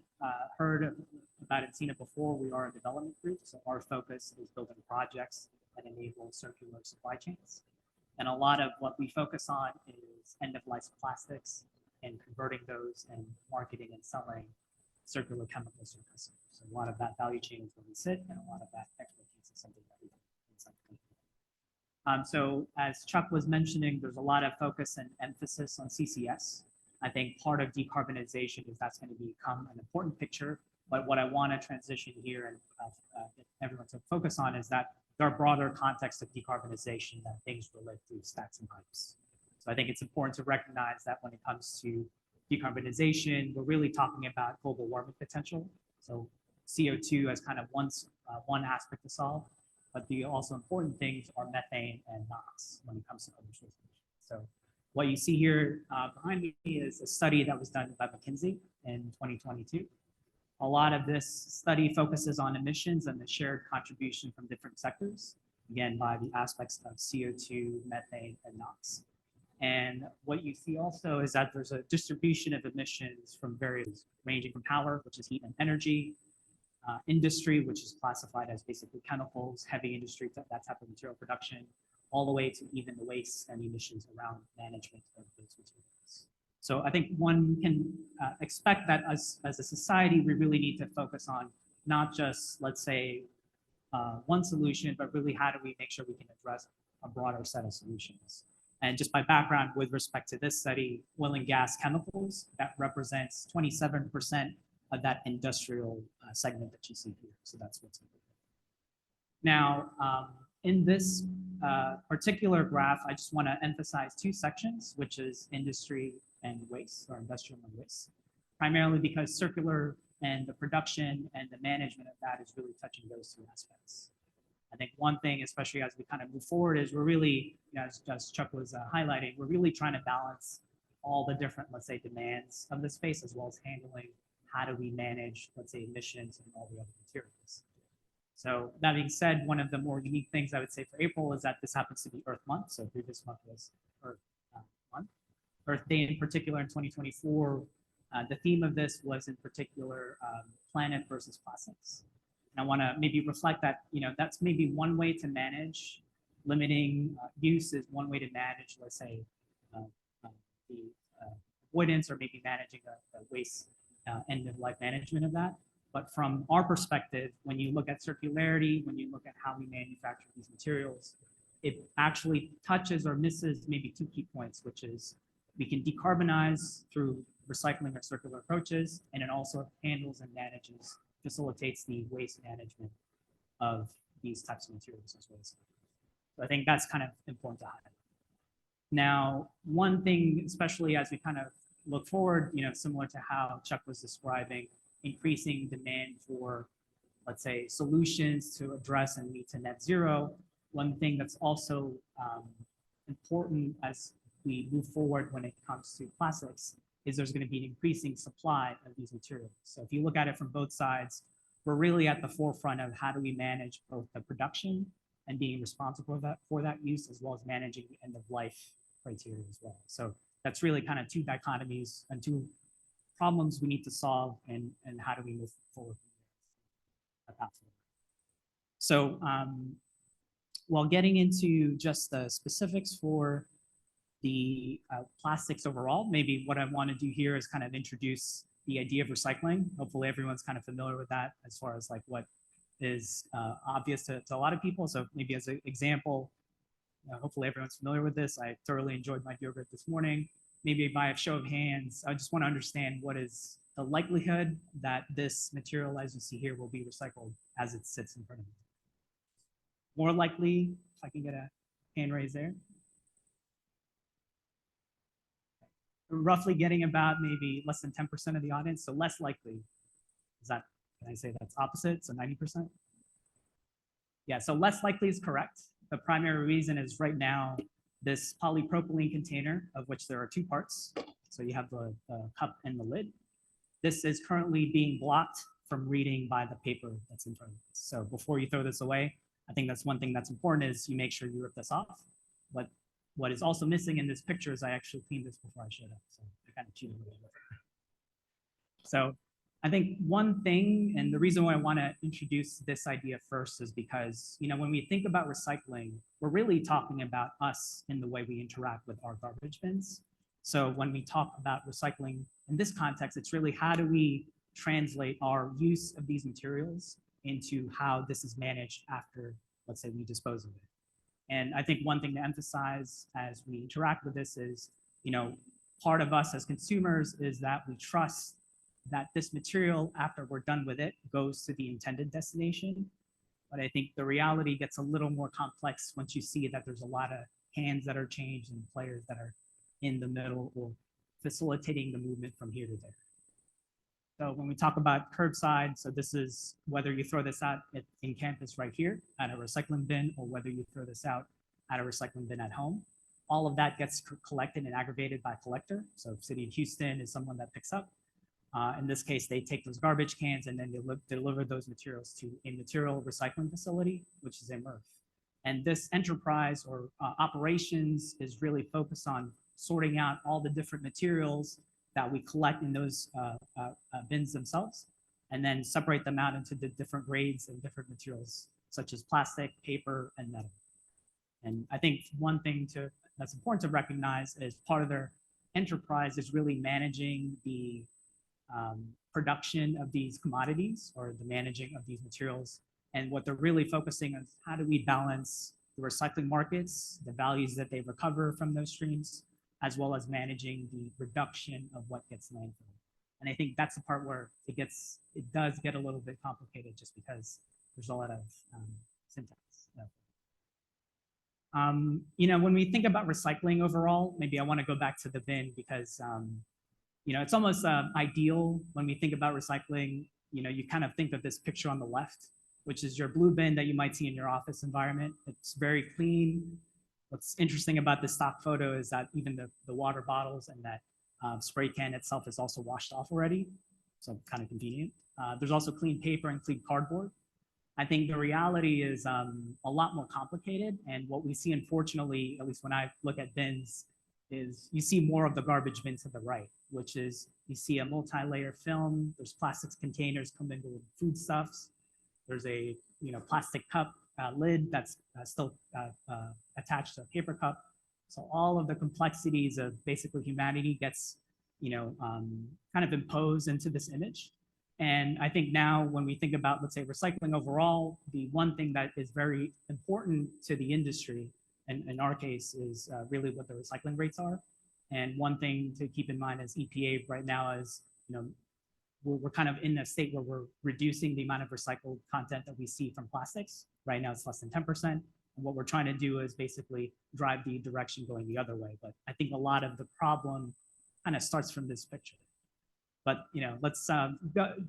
heard about Encina before, we are a development group. So our focus is building projects that enable circular supply chains. And a lot of what we focus on is end-of-life plastics and converting those and marketing and selling circular chemicals to customers. So a lot of that value chain is where we sit, and a lot of that expertise is something that we do inside the company. So as Chuck was mentioning, there's a lot of focus and emphasis on CCS. I think part of decarbonization is that's going to become an important picture. But what I want to transition here and everyone to focus on is that there are broader context of decarbonization that things relate to stacks and pipes. So I think it's important to recognize that when it comes to decarbonization, we're really talking about global warming potential. So CO2 as kind of one aspect to solve, but the also important things are methane and NOx when it comes to commercialization. So what you see here behind me is a study that was done by McKinsey in 2022. A lot of this study focuses on emissions and the shared contribution from different sectors, again, by the aspects of CO2, methane, and NOx. And what you see also is that there's a distribution of emissions from various, ranging from power, which is heat and energy, industry, which is classified as basically chemicals, heavy industry, that type of material production, all the way to even the waste and emissions around management of those materials. So I think one can expect that as a society, we really need to focus on not just, let's say, one solution, but really how do we make sure we can address a broader set of solutions. And just by background, with respect to this study, oil and gas chemicals, that represents 27% of that industrial segment that you see here. So that's what's important. Now, in this particular graph, I just want to emphasize two sections, which is industry and waste, or industrial and waste, primarily because circular and the production and the management of that is really touching those two aspects. I think one thing, especially as we kind of move forward, is we're really, as Chuck was highlighting, we're really trying to balance all the different, let's say, demands of the space, as well as handling how do we manage, let's say, emissions and all the other materials. So that being said, one of the more unique things I would say for April is that this happens to be Earth Month. So previous month was Earth Month. Earth Day in particular in 2024, the theme of this was in particular planet versus plastics. And I want to maybe reflect that, that's maybe one way to manage limiting use is one way to manage, let's say, the avoidance or maybe managing the waste end of life management of that. But from our perspective, when you look at circularity, when you look at how we manufacture these materials, it actually touches or misses maybe two key points, which is we can decarbonize through recycling or circular approaches, and it also handles and manages, facilitates the waste management of these types of materials as well. So I think that's kind of important to highlight. Now, one thing, especially as we kind of look forward, similar to how Chuck was describing, increasing demand for, let's say, solutions to address and meet to net zero. One thing that's also important as we move forward when it comes to plastics is there's going to be an increasing supply of these materials. So if you look at it from both sides, we're really at the forefront of how do we manage both the production and being responsible for that use, as well as managing the end of life criteria as well. So that's really kind of two dichotomies and two problems we need to solve, and how do we move forward. So while getting into just the specifics for the plastics overall, maybe what I want to do here is kind of introduce the idea of recycling. Hopefully everyone's kind of familiar with that as far as like what is obvious to a lot of people. So maybe as an example, hopefully everyone's familiar with this. I thoroughly enjoyed my yogurt this morning. Maybe by a show of hands, I just want to understand what is the likelihood that this material, as you see here, will be recycled as it sits in front of you. More likely, if I can get a hand raise there. We're roughly getting about maybe less than 10% of the audience, so less likely. Is that, can I say that's opposite, so 90%? Yeah, so less likely is correct. The primary reason is right now, this polypropylene container, of which there are two parts. So you have the cup and the lid. This is currently being blocked from reading by the paper that's in front of us. So before you throw this away, I think that's one thing that's important is you make sure you rip this off. But what is also missing in this picture is I actually cleaned this before I showed up. So I kind of cheated a little bit. So I think one thing, and the reason why I want to introduce this idea first is because, when we think about recycling, we're really talking about us in the way we interact with our garbage bins. So when we talk about recycling in this context, it's really how do we translate our use of these materials into how this is managed after, let's say, we dispose of it. And I think one thing to emphasize as we interact with this is, part of us as consumers is that we trust that this material, after we're done with it, goes to the intended destination. But I think the reality gets a little more complex once you see that there's a lot of hands that are changed and players that are in the middle or facilitating the movement from here to there. So when we talk about curbside, so this is whether you throw this out in campus right here at a recycling bin, or whether you throw this out at a recycling bin at home. All of that gets collected and aggregated by a collector. So City of Houston is someone that picks up. In this case, they take those garbage cans and then they deliver those materials to a material recycling facility, which is a MRF. And this enterprise or operations is really focused on sorting out all the different materials that we collect in those bins themselves, and then separate them out into the different grades and different materials, such as plastic, paper, and metal. And I think one thing that's important to recognize is part of their enterprise is really managing the production of these commodities or the managing of these materials. And what they're really focusing on is how do we balance the recycling markets, the values that they recover from those streams, as well as managing the reduction of what gets landfilled. And I think that's the part where it does get a little bit complicated just because there's a lot of syntax. When we think about recycling overall, maybe I want to go back to the bin because it's almost ideal when we think about recycling. You kind of think of this picture on the left, which is your blue bin that you might see in your office environment. It's very clean. What's interesting about this stock photo is that even the water bottles and that spray can itself is also washed off already, so kind of convenient. There's also clean paper and clean cardboard. I think the reality is a lot more complicated, and what we see, unfortunately, at least when I look at bins, is you see more of the garbage bin to the right, which is you see a multi-layer film. There's plastics containers commingled with foodstuffs. There's a plastic cup lid that's still attached to a paper cup. So all of the complexities of basically humanity gets kind of imposed into this image. And I think now when we think about, let's say, recycling overall, the one thing that is very important to the industry, and in our case, is really what the recycling rates are. And one thing to keep in mind as EPA right now is, we're kind of in a state where we're reducing the amount of recycled content that we see from plastics. Right now, it's less than 10%. And what we're trying to do is basically drive the direction going the other way. But I think a lot of the problem kind of starts from this picture. But let's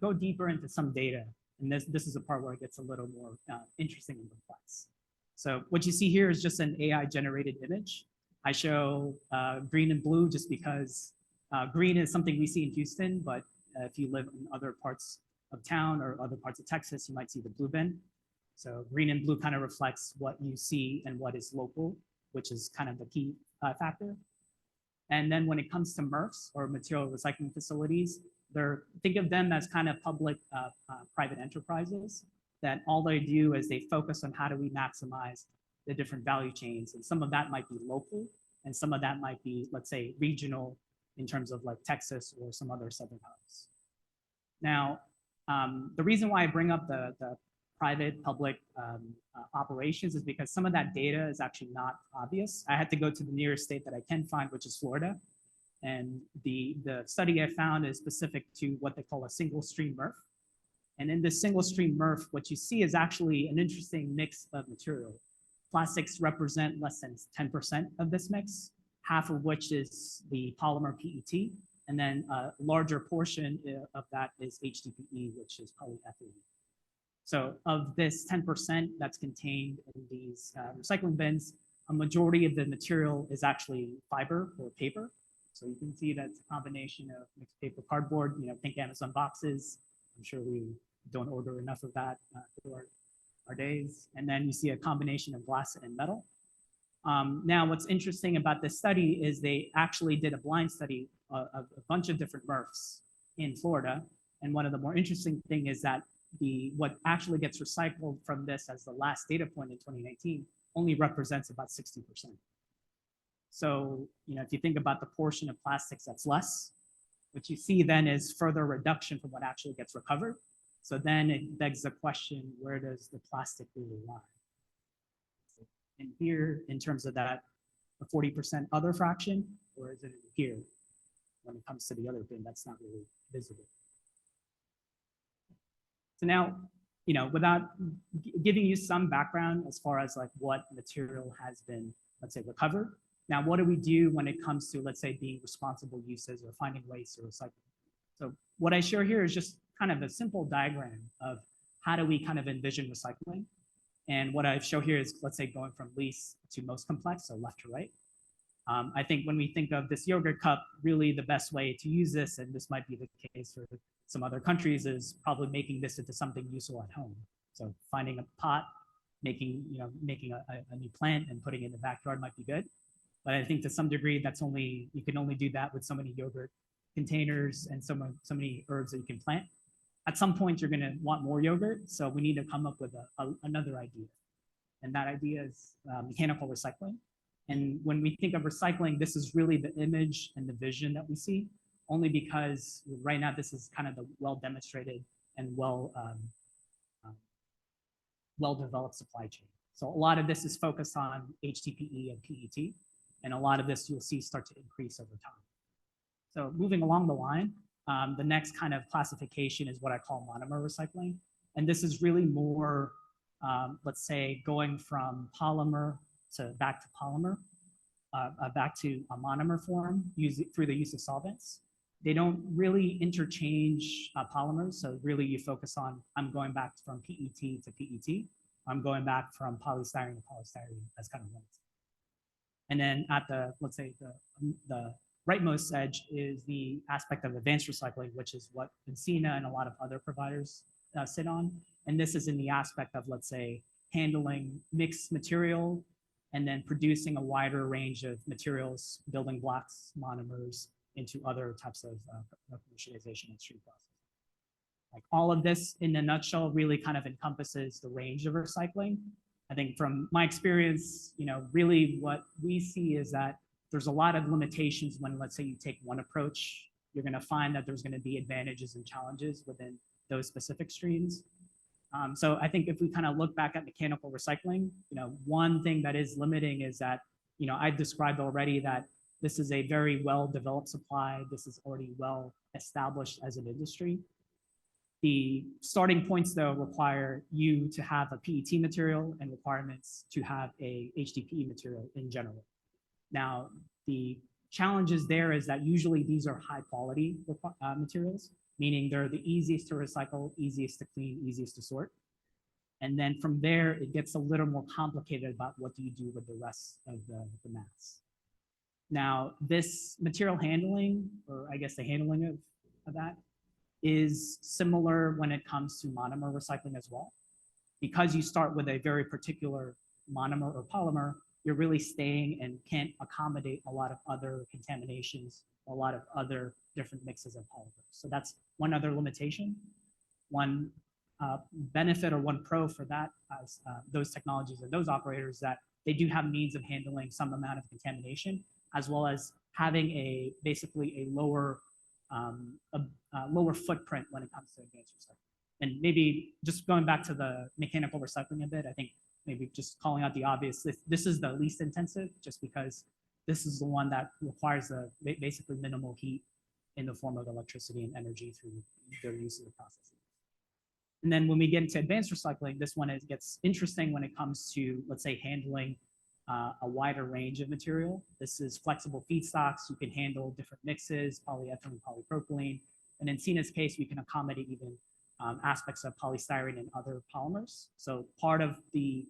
go deeper into some data. And this is a part where it gets a little more interesting and complex. So what you see here is just an AI generated image. I show green and blue just because green is something we see in Houston, but if you live in other parts of town or other parts of Texas, you might see the blue bin. So green and blue kind of reflects what you see and what is local, which is kind of the key factor. And then when it comes to MRFs or material recycling facilities, think of them as kind of public private enterprises that all they do is they focus on how do we maximize the different value chains. And some of that might be local and some of that might be, let's say, regional in terms of like Texas or some other southern hubs. Now, the reason why I bring up the private public operations is because some of that data is actually not obvious. I had to go to the nearest state that I can find, which is Florida. And the study I found is specific to what they call a single stream MRF. And in this single stream MRF, what you see is actually an interesting mix of material. Plastics represent less than 10% of this mix, half of which is the polymer PET, and then a larger portion of that is HDPE, which is polyethylene. So of this 10% that's contained in these recycling bins, a majority of the material is actually fiber or paper. So you can see that's a combination of mixed paper, cardboard, think Amazon boxes. I'm sure we don't order enough of that through our days. And then you see a combination of glass and metal. Now, what's interesting about this study is they actually did a blind study of a bunch of different MRFs in Florida. And one of the more interesting thing is that what actually gets recycled from this as the last data point in 2019 only represents about 60%. So, if you think about the portion of plastics that's less, what you see then is further reduction from what actually gets recovered. So then it begs the question, where does the plastic really lie? And here, in terms of that, a 40% other fraction, or is it in here when it comes to the other bin that's not really visible? So now, without giving you some background as far as like what material has been, let's say, recovered. Now, what do we do when it comes to, let's say, being responsible uses or finding waste or recycling? So what I show here is just kind of a simple diagram of how do we kind of envision recycling. And what I show here is, let's say, going from least to most complex, so left to right. I think when we think of this yogurt cup, really the best way to use this, and this might be the case for some other countries, is probably making this into something useful at home. So finding a pot, making a new plant and putting it in the backyard might be good. But I think to some degree, you can only do that with so many yogurt containers and so many herbs that you can plant. At some point, you're going to want more yogurt, so we need to come up with another idea. And that idea is mechanical recycling. And when we think of recycling, this is really the image and the vision that we see, only because right now this is kind of the well-demonstrated and well-developed supply chain. So a lot of this is focused on HDPE and PET, and a lot of this you'll see start to increase over time. So moving along the line, the next kind of classification is what I call monomer recycling. And this is really more, let's say, going from polymer back to polymer, back to a monomer form through the use of solvents. They don't really interchange polymers. So really you focus on, I'm going back from PET to PET. I'm going back from polystyrene to polystyrene as kind of one. And then at the, let's say the rightmost edge is the aspect of advanced recycling, which is what Encina and a lot of other providers sit on. And this is in the aspect of, let's say, handling mixed material and then producing a wider range of materials, building blocks, monomers, into other types of commercialization and stream processing. Like all of this in a nutshell really kind of encompasses the range of recycling. I think from my experience, really what we see is that there's a lot of limitations when, let's say, you take one approach. You're going to find that there's going to be advantages and challenges within those specific streams. So I think if we kind of look back at mechanical recycling, one thing that is limiting is that, I've described already that this is a very well-developed supply. This is already well established as an industry. The starting points, though, require you to have a PET material and requirements to have a HDPE material in general. Now, the challenges there is that usually these are high quality materials, meaning they're the easiest to recycle, easiest to clean, easiest to sort. And then from there, it gets a little more complicated about what do you do with the rest of the mass. Now, this material handling, or I guess the handling of that, is similar when it comes to monomer recycling as well. Because you start with a very particular monomer or polymer, you're really staying and can't accommodate a lot of other contaminations, a lot of other different mixes of polymers. So that's one other limitation. One benefit or one pro for that, those technologies and those operators, that they do have means of handling some amount of contamination, as well as having basically a lower footprint when it comes to advanced recycling. And maybe just going back to the mechanical recycling a bit, I think maybe just calling out the obvious, this is the least intensive, just because this is the one that requires basically minimal heat in the form of electricity and energy through their use of the processes. And then when we get into advanced recycling, this one gets interesting when it comes to, let's say, handling a wider range of material. This is flexible feedstocks. You can handle different mixes, polyethylene, polypropylene. And in Encina's case, we can accommodate even aspects of polystyrene and other polymers. So part of the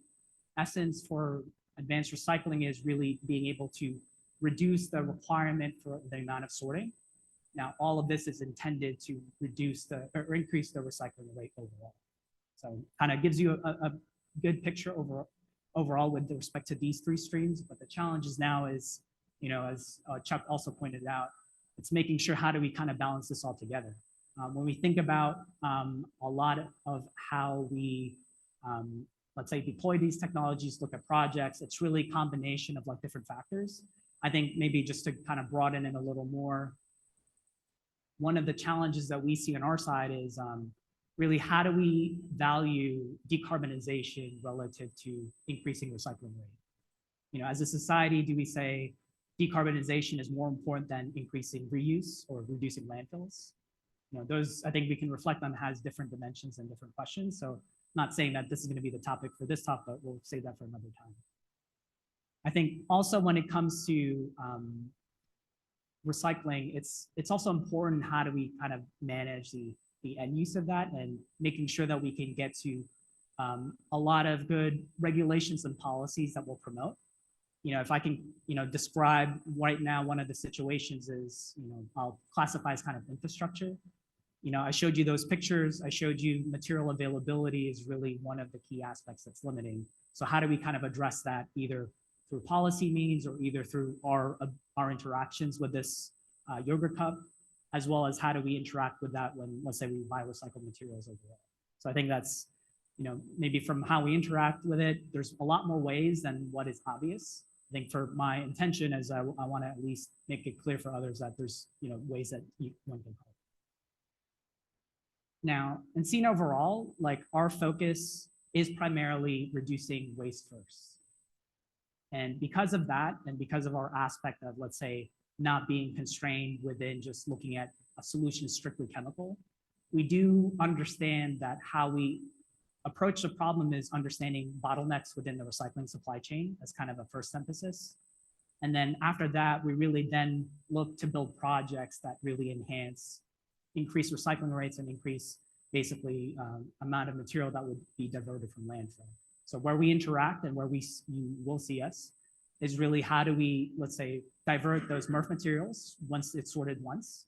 essence for advanced recycling is really being able to reduce the requirement for the amount of sorting. Now, all of this is intended to reduce or increase the recycling rate overall. So kind of gives you a good picture overall with respect to these three streams. But the challenge is now is, as Chuck also pointed out, it's making sure how do we kind of balance this all together. When we think about a lot of how we, let's say, deploy these technologies, look at projects, it's really a combination of like different factors. I think maybe just to kind of broaden it a little more, one of the challenges that we see on our side is really how do we value decarbonization relative to increasing recycling rate? As a society, do we say decarbonization is more important than increasing reuse or reducing landfills? Those I think we can reflect on has different dimensions and different questions. So not saying that this is going to be the topic for this talk, but we'll save that for another time. I think also when it comes to recycling, it's also important how do we kind of manage the end use of that and making sure that we can get to a lot of good regulations and policies that will promote. if I can, describe right now, one of the situations is, I'll classify as kind of infrastructure. I showed you those pictures. I showed you material availability is really one of the key aspects that's limiting. So how do we kind of address that either through policy means or either through our interactions with this yogurt cup, as well as how do we interact with that when, let's say, we buy recycled materials overall. So I think that's, maybe from how we interact with it, there's a lot more ways than what is obvious. I think for my intention is I want to at least make it clear for others that there's, ways that one can help. Now, Encina overall, like our focus is primarily reducing waste first. And because of that, and because of our aspect of, let's say, not being constrained within just looking at a solution strictly chemical, we do understand that how we approach the problem is understanding bottlenecks within the recycling supply chain as kind of a first emphasis. And then after that, we really then look to build projects that really increase recycling rates and increase basically amount of material that would be diverted from landfill. So where we interact and where you will see us is really how do we, let's say, divert those MRF materials once it's sorted once.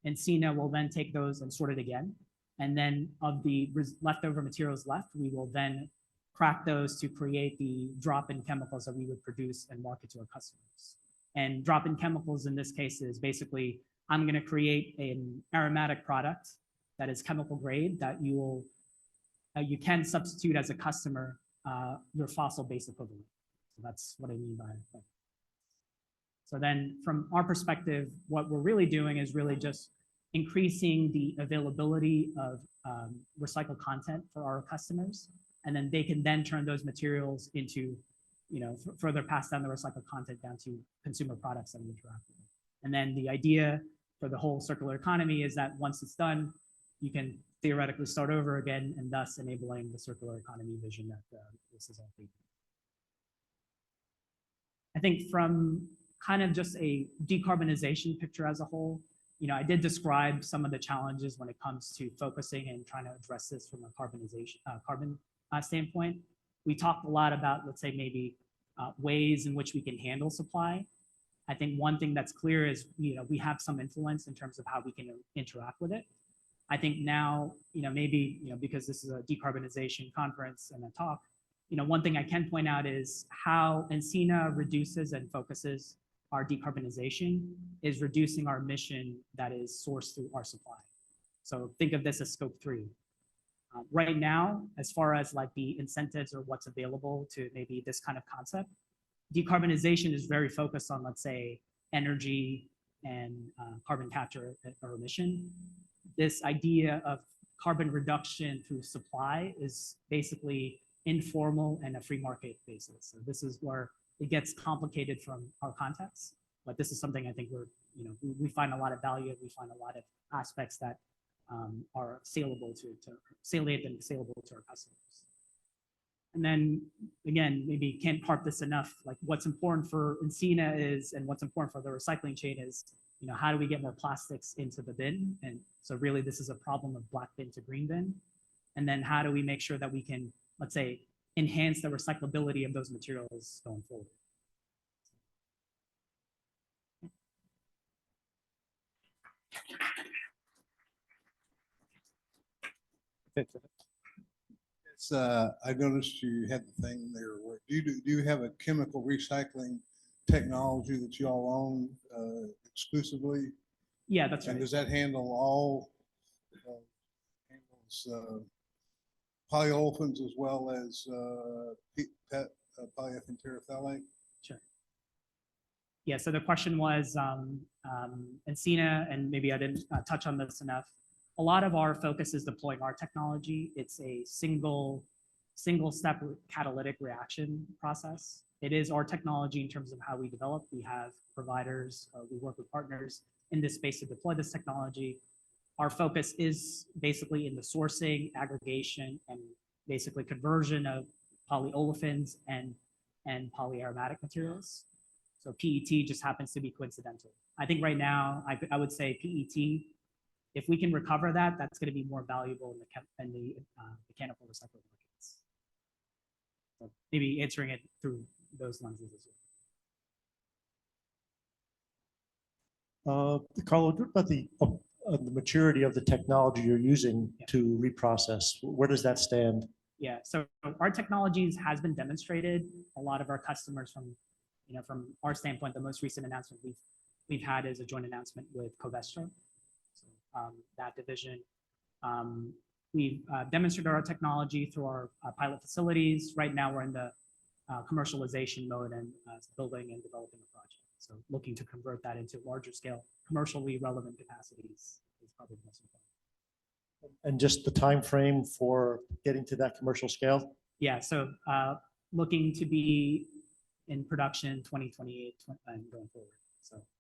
Encina will then take those and sort it again. And then of the leftover materials left, we will then crack those to create the drop-in chemicals that we would produce and market to our customers. And drop-in chemicals in this case is basically, I'm going to create an aromatic product that is chemical grade that you can substitute as a customer your fossil-based equivalent. So that's what I mean by that. So then from our perspective, what we're really doing is really just increasing the availability of recycled content for our customers. And then they can then turn those materials into, further pass down the recycled content down to consumer products that we interact with. And then the idea for the whole circular economy is that once it's done, you can theoretically start over again, and thus enabling the circular economy vision that this is all thinking. I think from kind of just a decarbonization picture as a whole, I did describe some of the challenges when it comes to focusing and trying to address this from a carbon standpoint. We talked a lot about, let's say, maybe ways in which we can handle supply. I think one thing that's clear is, we have some influence in terms of how we can interact with it. I think now, maybe, because this is a decarbonization conference and a talk, one thing I can point out is how Encina reduces and focuses our decarbonization is reducing our emission that is sourced through our supply. So think of this as scope 3. Right now, as far as like the incentives or what's available to maybe this kind of concept, decarbonization is very focused on, let's say, energy and carbon capture or emission. This idea of carbon reduction through supply is basically informal and a free market basis. So this is where it gets complicated from our context, but this is something I think we find a lot of value. We find a lot of aspects that are salient and saleable to our customers. And then again, maybe can't harp this enough, like what's important for Encina is, and what's important for the recycling chain is, how do we get more plastics into the bin? And so really this is a problem of black bin to green bin. And then how do we make sure that we can, let's say, enhance the recyclability of those materials going forward? I noticed you had the thing there. Where, do you have a chemical recycling technology that you all own exclusively? Yeah, that's right. And does that handle all polyolefins as well as PET, polyethylene terephthalate? Sure. Yeah, so the question was Encina, and maybe I didn't touch on this enough. A lot of our focus is deploying our technology. It's a single step catalytic reaction process. It is our technology in terms of how we develop. We have providers, we work with partners in this space to deploy this technology. Our focus is basically in the sourcing, aggregation, and basically conversion of polyolefins and polyaromatic materials. So PET just happens to be coincidental. I think right now, I would say PET, if we can recover that, that's going to be more valuable in the mechanical recycling markets. So maybe answering it through those lenses as well. Carlo, what about the maturity of the technology you're using to reprocess? Where does that stand? Yeah, so our technologies has been demonstrated. A lot of our customers from our standpoint, the most recent announcement we've had is a joint announcement with Covestro, that division. We've demonstrated our technology through our pilot facilities. Right now, we're in the commercialization mode and building and developing a project. So looking to convert that into larger scale, commercially relevant capacities is probably the most important. And just the time frame for getting to that commercial scale? Yeah, so looking to be in production 2028 and going forward.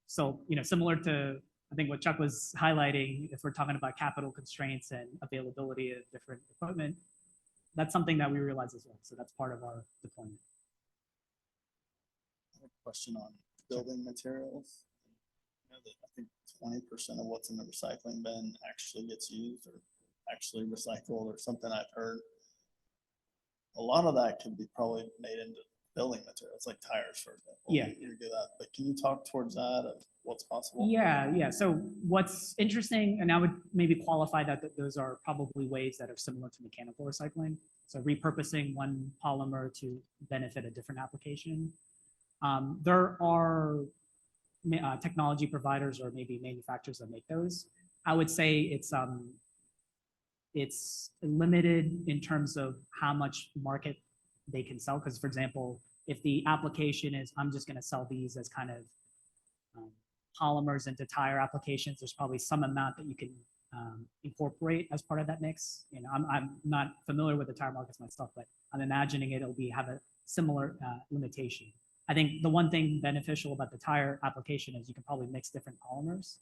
So similar to I think what Chuck was highlighting, if we're talking about capital constraints and availability of different equipment, that's something that we realize as well. So that's part of our deployment. I have a question on building materials. You know that I think 20% of what's in the recycling bin actually gets used or actually recycled or something I've heard. A lot of that could be probably made into building materials like tires, for example. Yeah. You do that, but can you talk towards that of what's possible? Yeah. So what's interesting, and I would maybe qualify that those are probably ways that are similar to mechanical recycling. So repurposing one polymer to benefit a different application. There are technology providers or maybe manufacturers that make those. I would say it's limited in terms of how much market they can sell. Because, for example, if the application is I'm just going to sell these as kind of polymers into tire applications, there's probably some amount that you can incorporate as part of that mix. I'm not familiar with the tire markets myself, but I'm imagining it'll have a similar limitation. I think the one thing beneficial about the tire application is you can probably mix different polymers.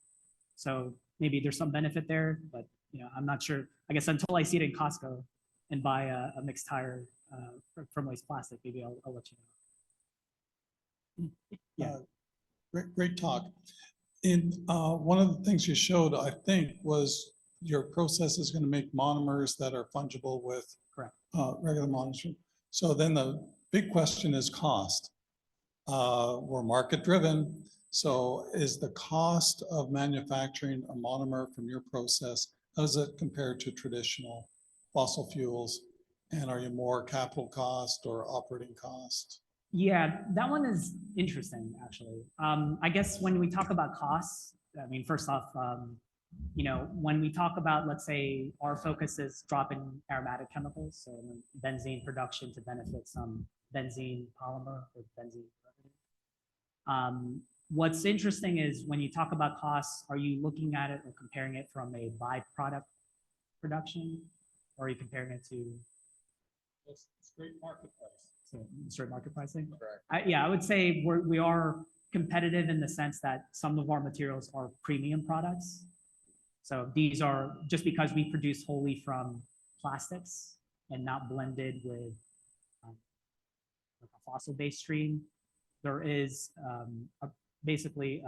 So maybe there's some benefit there, but I'm not sure. I guess until I see it in Costco and buy a mixed tire from waste plastic, maybe I'll let you know. Yeah. Great talk. And one of the things you showed, I think, was your process is going to make monomers that are fungible with regular monomers. So then the big question is cost. We're market driven. So is the cost of manufacturing a monomer from your process, how does it compare to traditional fossil fuels? And are you more capital cost or operating cost? Yeah, that one is interesting, actually. I guess when we talk about costs, I mean, first off, when we talk about, let's say, our focus is dropping aromatic chemicals, so benzene production to benefit some benzene polymer or benzene revenue. What's interesting is when you talk about costs, are you looking at it or comparing it from a byproduct production, or are you comparing it to straight market price? So straight market pricing? Correct. I would say we are competitive in the sense that some of our materials are premium products. So these are just because we produce wholly from plastics and not blended with a fossil-based stream. There is basically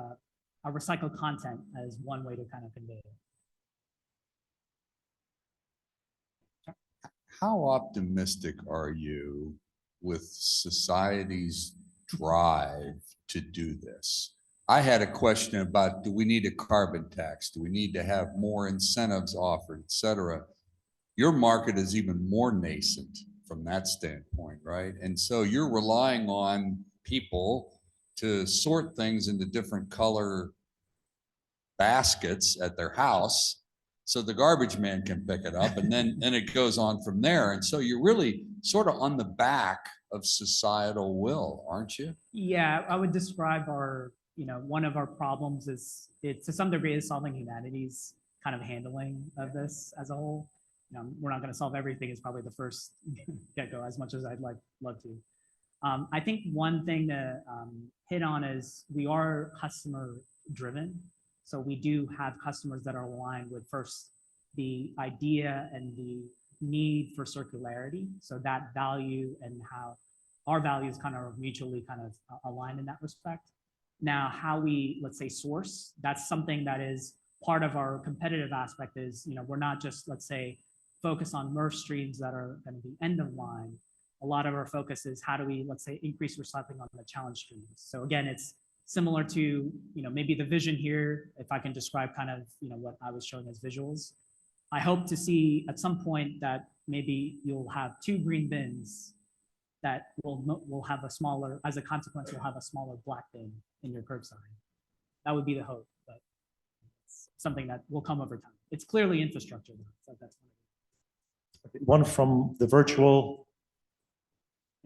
a recycled content as one way to kind of convey it. How optimistic are you with society's drive to do this? I had a question about, do we need a carbon tax? Do we need to have more incentives offered, et cetera? Your market is even more nascent from that standpoint, right? And so you're relying on people to sort things into different color baskets at their house so the garbage man can pick it up, and then it goes on from there. And so you're really sort of on the back of societal will, aren't you? Yeah, I would describe our, one of our problems is it to some degree is solving humanity's kind of handling of this as a whole. We're not going to solve everything is probably the first get-go, as much as I'd love to. I think one thing to hit on is we are customer driven. So we do have customers that are aligned with first the idea and the need for circularity. So that value and how our values kind of mutually kind of align in that respect. Now, how we, let's say, source, that's something that is part of our competitive aspect is, we're not just, let's say, focus on MRF streams that are going to be end of line. A lot of our focus is how do we, let's say, increase recycling on the challenge streams. So again, it's similar to, maybe the vision here, if I can describe kind of, what I was showing as visuals. I hope to see at some point that maybe you'll have 2 green bins that will have a smaller, as a consequence, will have a smaller black bin in your curbside. That would be the hope, but it's something that will come over time. It's clearly infrastructure, though, so that's One from the virtual.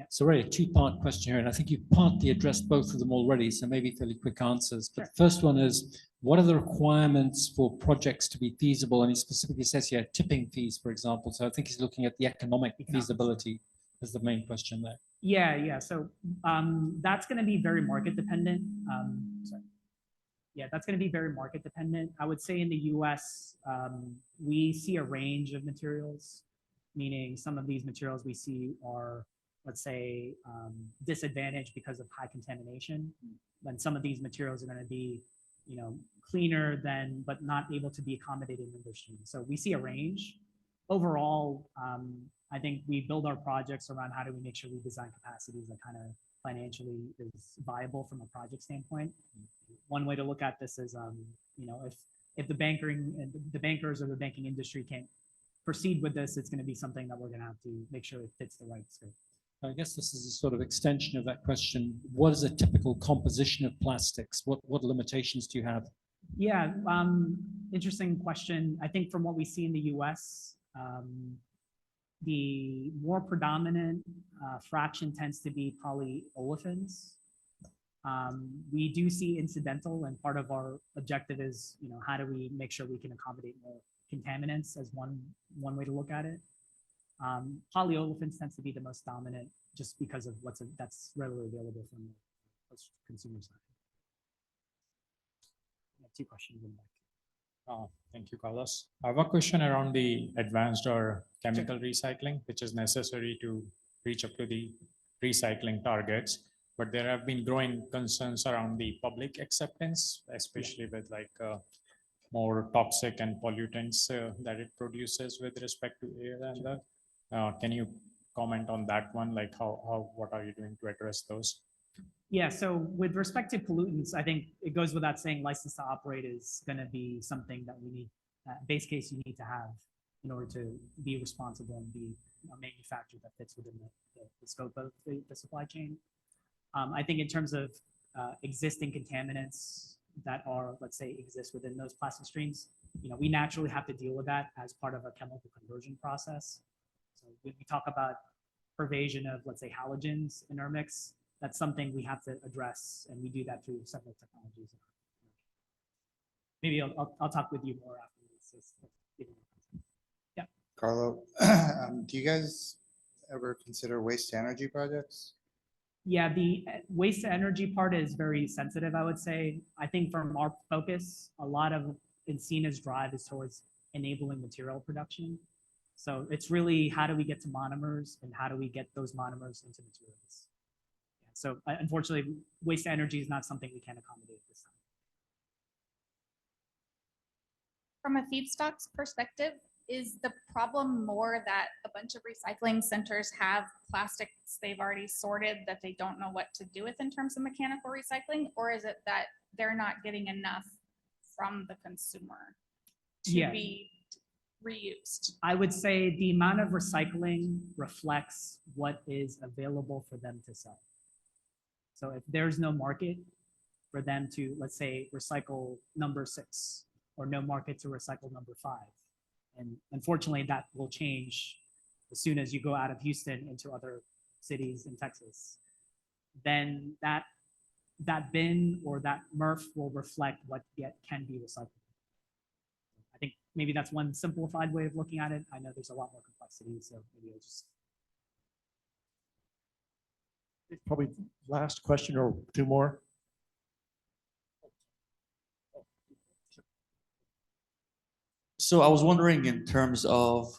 So really a 2-part question here, and I think you've partly addressed both of them already, so maybe fairly quick answers. But the first one is, what are the requirements for projects to be feasible? And he specifically says here tipping fees, for example. So I think he's looking at the economic feasibility as the main question there. Yeah. So that's going to be very market dependent. Yeah, that's going to be very market dependent. I would say in the US, we see a range of materials, meaning some of these materials we see are, let's say, disadvantaged because of high contamination. Then some of these materials are going to be, cleaner than, but not able to be accommodated in industry. So we see a range. Overall, I think we build our projects around how do we make sure we design capacities that kind of financially is viable from a project standpoint. One way to look at this is, if the bankers or the banking industry can't proceed with this, it's going to be something that we're going to have to make sure it fits the right scope. I guess this is a sort of extension of that question. What is a typical composition of plastics? What limitations do you have? Yeah, interesting question. I think from what we see in the US, the more predominant fraction tends to be polyolefins. We do see incidental, and part of our objective is, how do we make sure we can accommodate more contaminants as one way to look at it. Polyolefins tends to be the most dominant just because of that's readily available from the consumer side. Yeah, 2 questions in back. Thank you, Carlos. I have a question around the advanced or chemical recycling, which is necessary to reach up to the recycling targets. But there have been growing concerns around the public acceptance, especially with more toxic and pollutants that it produces with respect to air and that. Can you comment on that one? Like what are you doing to address those? Yeah, so with respect to pollutants, I think it goes without saying license to operate is going to be something that we need, base case you need to have in order to be responsible and be a manufacturer that fits within the scope of the supply chain. I think in terms of existing contaminants that are, let's say, exist within those plastic streams, we naturally have to deal with that as part of a chemical conversion process. So when we talk about pervasion of, let's say, halogens in our mix, that's something we have to address, and we do that through several technologies. Maybe I'll talk with you more after this. Yeah. Carlo, do you guys ever consider waste to energy projects? Yeah, the waste to energy part is very sensitive, I would say. I think from our focus, a lot of Encina's drive is towards enabling material production. So it's really how do we get to monomers and how do we get those monomers into materials. Yeah, so unfortunately, waste to energy is not something we can accommodate at this time. From a feedstocks perspective, is the problem more that a bunch of recycling centers have plastics they've already sorted that they don't know what to do with in terms of mechanical recycling? Or is it that they're not getting enough from the consumer to be reused? I would say the amount of recycling reflects what is available for them to sell. So if there's no market for them to, let's say, recycle number 6 or no market to recycle number 5, and unfortunately, that will change as soon as you go out of Houston into other cities in Texas. Then that bin or that MRF will reflect what can be recycled. I think maybe that's one simplified way of looking at it. I know there's a lot more complexity, so maybe I'll just. Probably last question or 2 more. So I was wondering, in terms of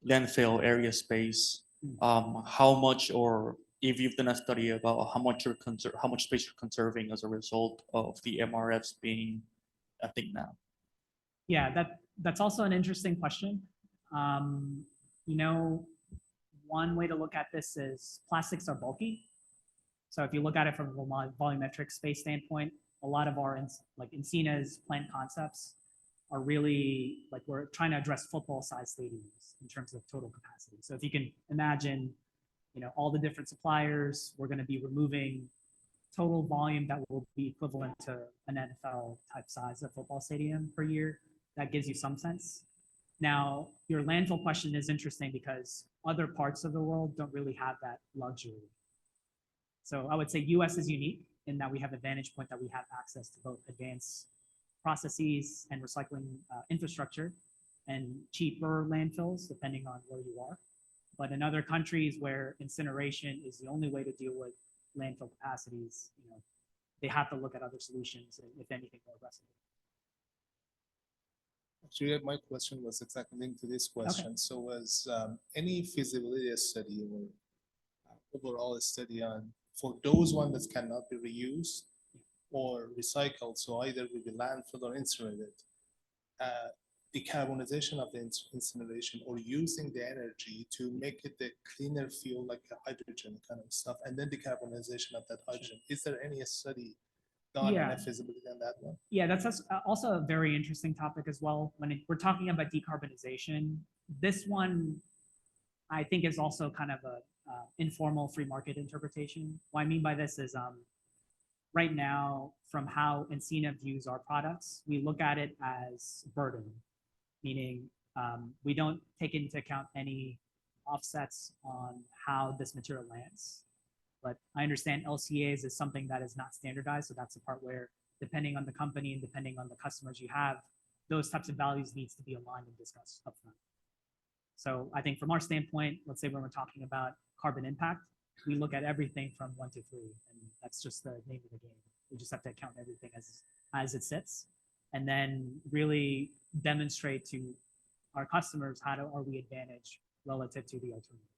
landfill area space, how much, or if you've done a study about how much space you're conserving as a result of the MRFs being a thing now? Yeah, that's also an interesting question. One way to look at this is plastics are bulky. So if you look at it from a volumetric space standpoint, a lot of our like Encina's plant concepts are really like we're trying to address football-sized stadiums in terms of total capacity. So if you can imagine, all the different suppliers, we're going to be removing total volume that will be equivalent to an NFL type size of football stadium per year. That gives you some sense. Now, your landfill question is interesting because other parts of the world don't really have that luxury. So I would say US is unique in that we have a vantage point that we have access to both advanced processes and recycling infrastructure and cheaper landfills, depending on where you are. But in other countries where incineration is the only way to deal with landfill capacities, they have to look at other solutions, if anything, more aggressively. Actually, my question was exactly linked to this question. So was any feasibility study or overall study on for those ones that cannot be reused or recycled, so either with the landfill or incinerated, decarbonization of the incineration or using the energy to make it a cleaner fuel like a hydrogen kind of stuff, and then decarbonization of that hydrogen. Is there any study done on a feasibility on that one? Yeah, that's also a very interesting topic as well. When we're talking about decarbonization, this one I think is also kind of a informal free market interpretation. What I mean by this is right now, from how Encina views our products, we look at it as burden, meaning we don't take into account any offsets on how this material lands. But I understand LCAs is something that is not standardized. So that's the part where, depending on the company and depending on the customers you have, those types of values needs to be aligned and discussed upfront. So I think from our standpoint, let's say when we're talking about carbon impact, we look at everything from 1 to 3, and that's just the name of the game. We just have to account everything as it sits, and then really demonstrate to our customers how are we advantaged relative to the alternative.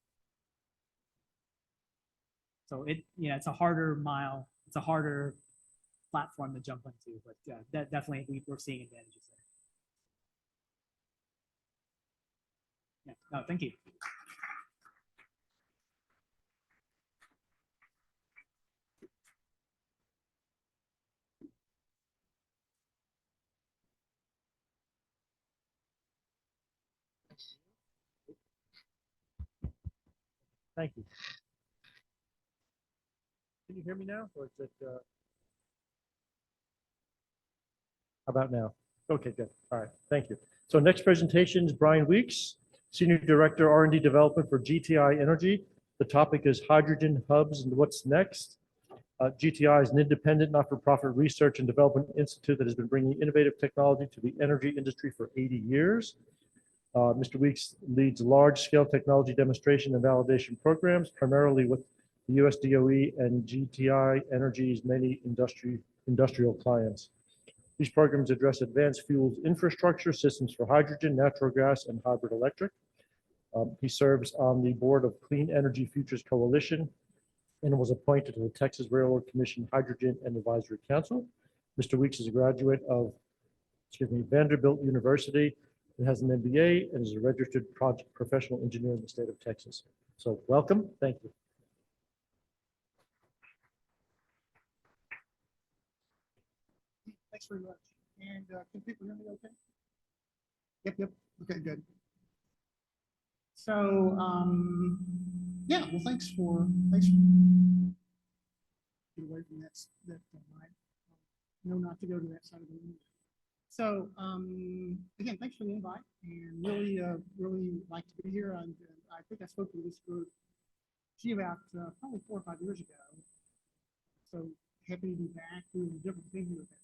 So it's a harder mile, it's a harder platform to jump into, but definitely we're seeing advantages there. Yeah, no, thank you. Thank you. Can you hear me now? Or is it, how about now? Okay, good. All right, thank you. So next presentation is Brian Weeks, Senior Director R&D Development for GTI Energy. The topic is hydrogen hubs and what's next. GTI is an independent, not-for-profit research and development institute that has been bringing innovative technology to the energy industry for 80 years. Mr. Weeks leads large-scale technology demonstration and validation programs, primarily with the US DOE and GTI Energy's many industrial clients. These programs address advanced fuels infrastructure, systems for hydrogen, natural gas, and hybrid electric. He serves on the board of Clean Energy Futures Coalition and was appointed to the Texas Railroad Commission Hydrogen and Advisory Council. Mr. Weeks is a graduate of Vanderbilt University and has an MBA and is a registered project professional engineer in the state of Texas. So welcome. Thank you. Thanks very much. And can people hear me okay? Yep. Okay, good. So, yeah, well, thanks for get away from that mic. No, not to go to that side of the room. So, again, thanks for the invite, and really like to be here. And I think I spoke to this group, about probably 4 or 5 years ago. So happy to be back doing a different thing here at that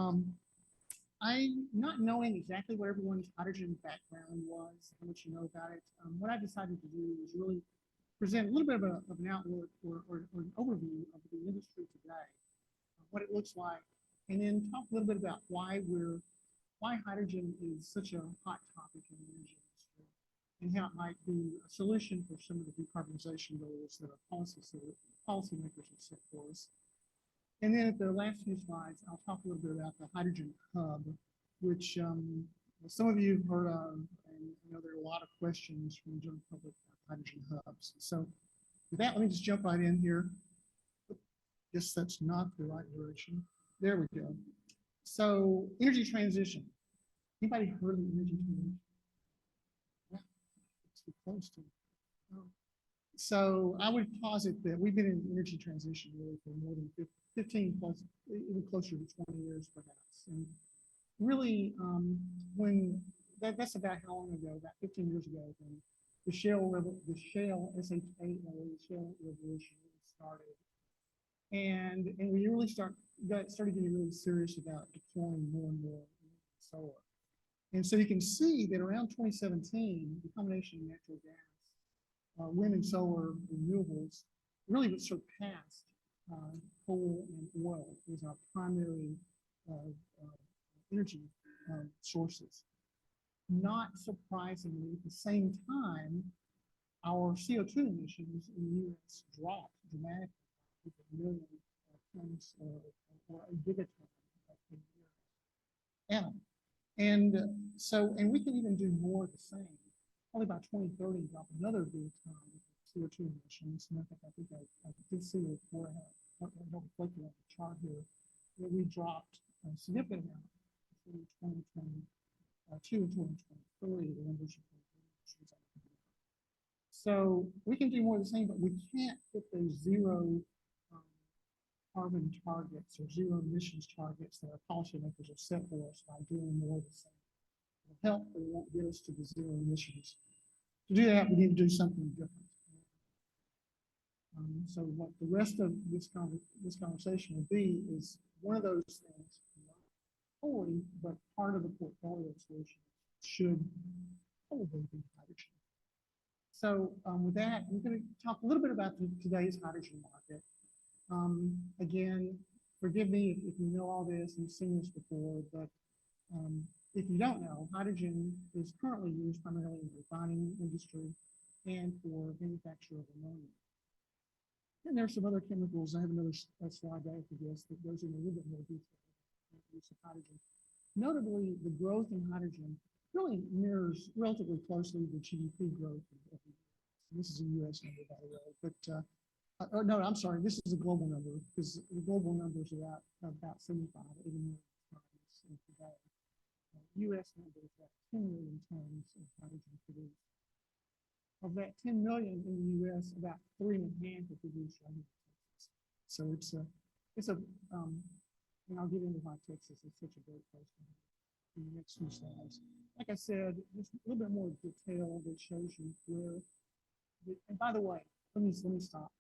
time. I'm not knowing exactly what everyone's hydrogen background was, how much you know about it. What I decided to do was really present a little bit of an outlook or an overview of the industry today, what it looks like, and then talk a little bit about why hydrogen is such a hot topic in the energy industry, and how it might be a solution for some of the decarbonization goals that our policymakers have set for us. And then at the last few slides, I'll talk a little bit about the hydrogen hub, which some of you have heard of, and there are a lot of questions from the general public about hydrogen hubs. So with that, let me just jump right in here. Guess that's not the right direction. There we go. So energy transition. Anybody heard of energy transition? Yeah, it's too close to. Oh. So I would posit that we've been in energy transition really for more than 15 plus, even closer to 20 years perhaps. And really, when that's about how long ago? About 15 years ago, when the shale SHA, the shale revolution started, and we really started getting really serious about deploying more and more solar. And so you can see that around 2017, the combination of natural gas, wind and solar renewables really surpassed coal and oil as our primary energy sources. Not surprisingly, at the same time, our CO2 emissions in the U.S. dropped dramatically with a million tons or a gigaton per year. And we can even do more of the same. Probably by 2030, drop another big ton of CO2 emissions. And I think I did see a report I don't reflect on the chart here, that we dropped a significant amount between 2022 and 2023. The numbers are so we can do more of the same, but we can't hit those zero carbon targets or zero emissions targets that our policymakers have set for us by doing more of the same. It'll help, but it won't get us to the zero emissions. To do that, we need to do something different. So what the rest of this conversation will be is one of those things, not fully, but part of the portfolio solution should probably be hydrogen. So with that, we're going to talk a little bit about today's hydrogen market. Again, forgive me if you know all this and you've seen this before, but if you don't know, hydrogen is currently used primarily in the refining industry and for manufacture of ammonia. And there's some other chemicals. I have another slide after this that goes into a little bit more detail about the use of hydrogen. Notably, the growth in hydrogen really mirrors relatively closely the GDP growth of the US. This is a US number, by the way, but no, I'm sorry, this is a global number because the global numbers are about 75, 80 million tons today. US number is about 10 million tons of hydrogen produced. Of that 10 million in the US, about 3.5 are produced right here in Texas. So and I'll get into why Texas is such a great place to be in the next few slides. Like I said, just a little bit more detail that shows you where, and by the way, let me stop.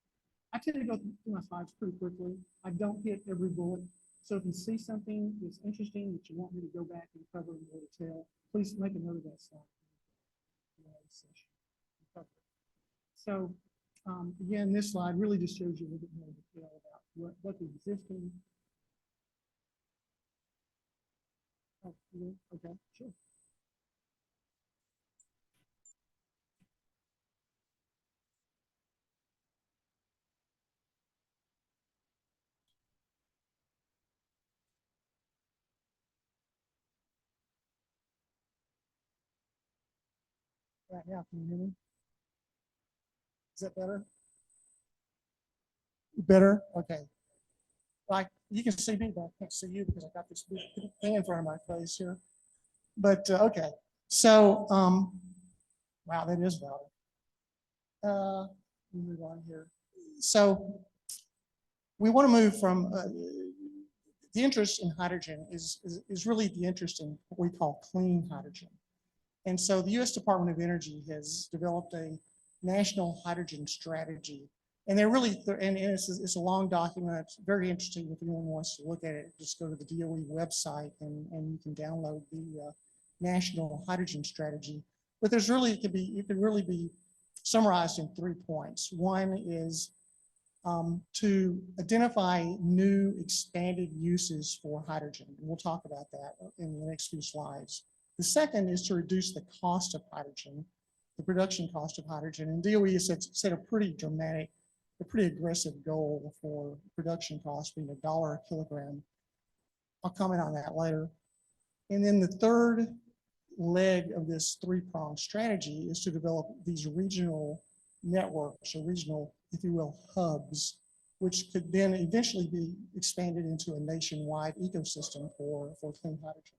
I tend to go through my slides pretty quickly. I don't hit every bullet. So if you see something that's interesting that you want me to go back and cover in more detail, please make a note of that slide. So again, this slide really just shows you a little bit more detail about what the existing. Oh, okay, sure. Right now, can you hear me? Is that better? Better? Okay. Like you can see me, but I can't see you because I got this thing in front of my face here. But okay. So wow, that is valid. Let me move on here. So we want to move from the interest in hydrogen is really the interest in what we call clean hydrogen. And so the U.S. Department of Energy has developed a national hydrogen strategy. And they're really, and it's a long document. It's very interesting. If anyone wants to look at it, just go to the DOE website and you can download the national hydrogen strategy. But there's really, it could really be summarized in 3 points. One is to identify new expanded uses for hydrogen. And we'll talk about that in the next few slides. The second is to reduce the cost of hydrogen, the production cost of hydrogen. And DOE has set a pretty dramatic, a pretty aggressive goal for production cost being $1 a kilogram. I'll comment on that later. And then the third leg of this 3-pronged strategy is to develop these regional networks or regional, if you will, hubs which could then eventually be expanded into a nationwide ecosystem for clean hydrogen.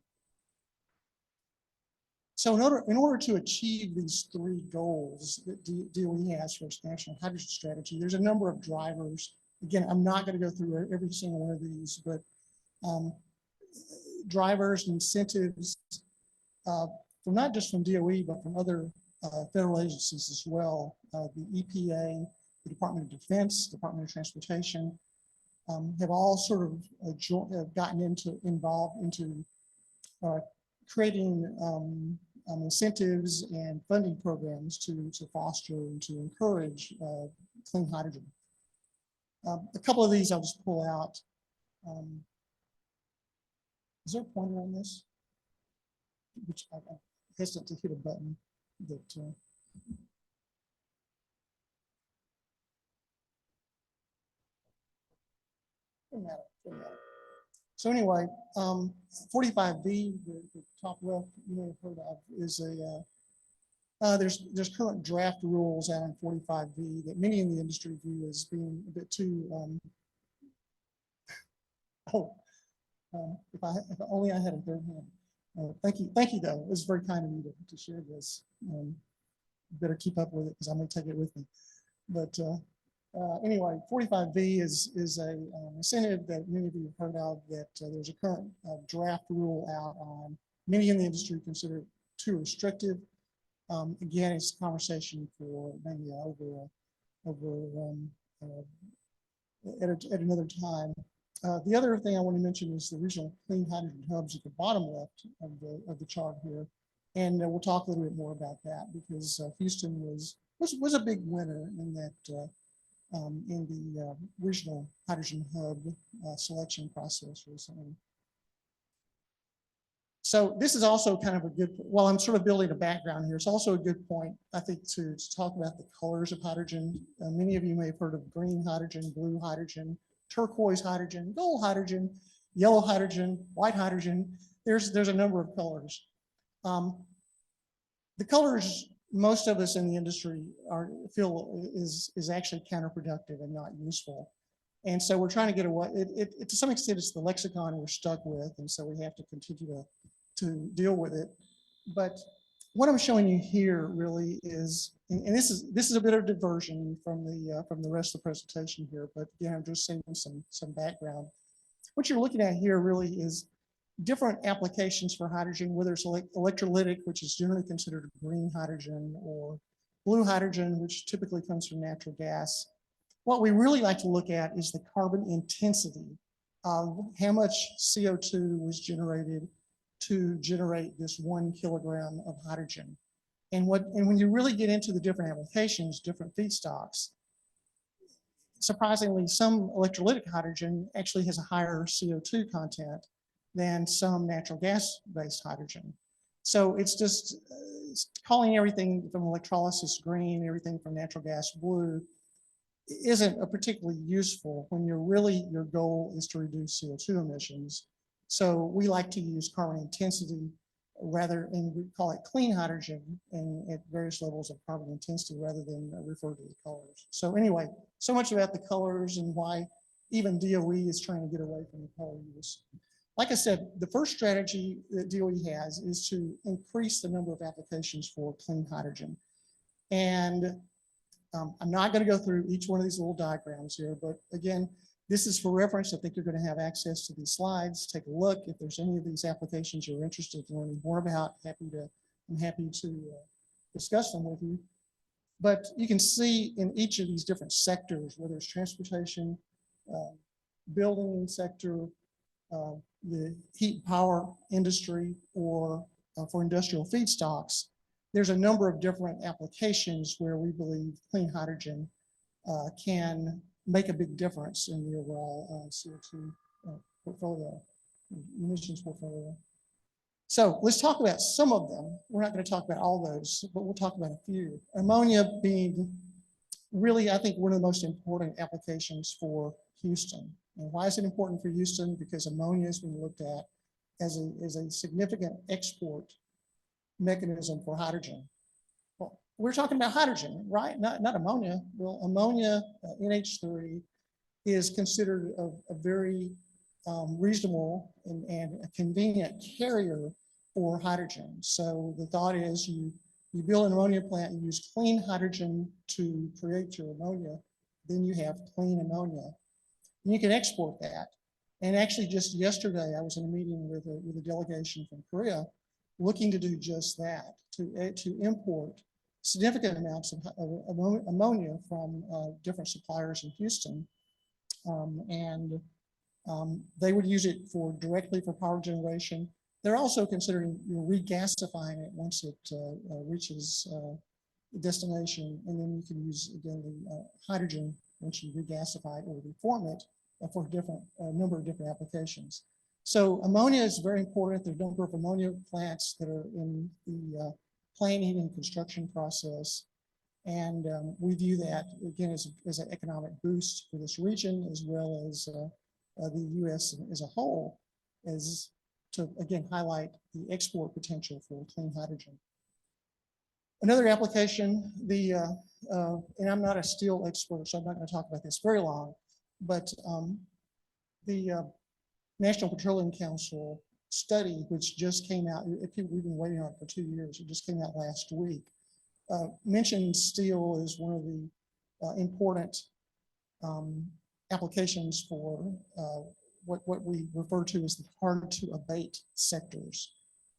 So in order to achieve these three goals that DOE has for its national hydrogen strategy, there's a number of drivers. Again, I'm not going to go through every single one of these, but drivers and incentives, from not just from DOE, but from other federal agencies as well. The EPA, the Department of Defense, Department of Transportation, have all sort of gotten involved into creating incentives and funding programs to foster and to encourage clean hydrogen. A couple of these I'll just pull out. Is there a pointer on this? Which I'm hesitant to hit a button that. Doesn't matter. So anyway, 45V, the top left you may have heard of, is there's current draft rules out on 45V that many in the industry view as being a bit too. If only I had a third hand. Thank you though. It was very kind of you to share this. Better keep up with it because I may take it with me. But anyway, 45V is a incentive that many of you have heard of, that there's a current draft rule out on. Many in the industry consider it too restrictive. Again, it's a conversation for maybe at another time. The other thing I want to mention is the regional clean hydrogen hubs at the bottom left of the chart here. And we'll talk a little bit more about that because Houston was a big winner in that in the regional hydrogen hub selection process recently. So this is also kind of a good, while I'm sort of building a background here, it's also a good point, I think, to talk about the colors of hydrogen. Many of you may have heard of green hydrogen, blue hydrogen, turquoise hydrogen, gold hydrogen, yellow hydrogen, white hydrogen. There's a number of colors. The colors most of us in the industry feel is actually counterproductive and not useful. And so we're trying to get away. To some extent, it's the lexicon we're stuck with, and so we have to continue to deal with it. But what I'm showing you here really is, and this is a bit of diversion from the rest of the presentation here. But again, I'm just saying some background. What you're looking at here really is different applications for hydrogen, whether it's electrolytic, which is generally considered green hydrogen, or blue hydrogen, which typically comes from natural gas. What we really like to look at is the carbon intensity of how much CO2 was generated to generate this 1 kilogram of hydrogen. And when you really get into the different applications, different feedstocks, surprisingly, some electrolytic hydrogen actually has a higher CO2 content than some natural gas-based hydrogen. So it's just calling everything from electrolysis green, everything from natural gas blue, isn't a particularly useful when your goal is to reduce CO2 emissions. So we like to use carbon intensity and we call it clean hydrogen, and at various levels of carbon intensity rather than refer to the colors. So anyway, so much about the colors and why even DOE is trying to get away from the color use. Like I said, the first strategy that DOE has is to increase the number of applications for clean hydrogen. And I'm not going to go through each one of these little diagrams here, but again, this is for reference. I think you're going to have access to these slides. Take a look. If there's any of these applications you're interested in learning more about, I'm happy to discuss them with you. But you can see in each of these different sectors, whether it's transportation, building sector, the heat and power industry, or for industrial feedstocks, there's a number of different applications where we believe clean hydrogen can make a big difference in the overall CO2 portfolio, emissions portfolio. So let's talk about some of them. We're not going to talk about all those, but we'll talk about a few. Ammonia being really, I think, one of the most important applications for Houston. And why is it important for Houston? Because ammonia has been looked at as a significant export mechanism for hydrogen. Well, we're talking about hydrogen, right? Not ammonia. Well, ammonia, NH3, is considered a very reasonable and a convenient carrier for hydrogen. So the thought is you build an ammonia plant, you use clean hydrogen to create your ammonia, then you have clean ammonia. And you can export that. And actually just yesterday, I was in a meeting with a delegation from Korea looking to do just that, to import significant amounts of ammonia from different suppliers in Houston. They would use it directly for power generation. They're also considering regasifying it once it reaches destination, and then you can use again the hydrogen once you regasify it or reform it for a number of different applications. So ammonia is very important. There are a number of ammonia plants that are in the planning and construction process. And we view that, again, as an economic boost for this region, as well as the U.S. as a whole, as to, again, highlight the export potential for clean hydrogen. Another application, and I'm not a steel expert, so I'm not going to talk about this very long, but the National Petroleum Council study, which just came out, we've been waiting on it for 2 years, it just came out last week, mentioned steel as one of the important applications for what we refer to as the hard to abate sectors.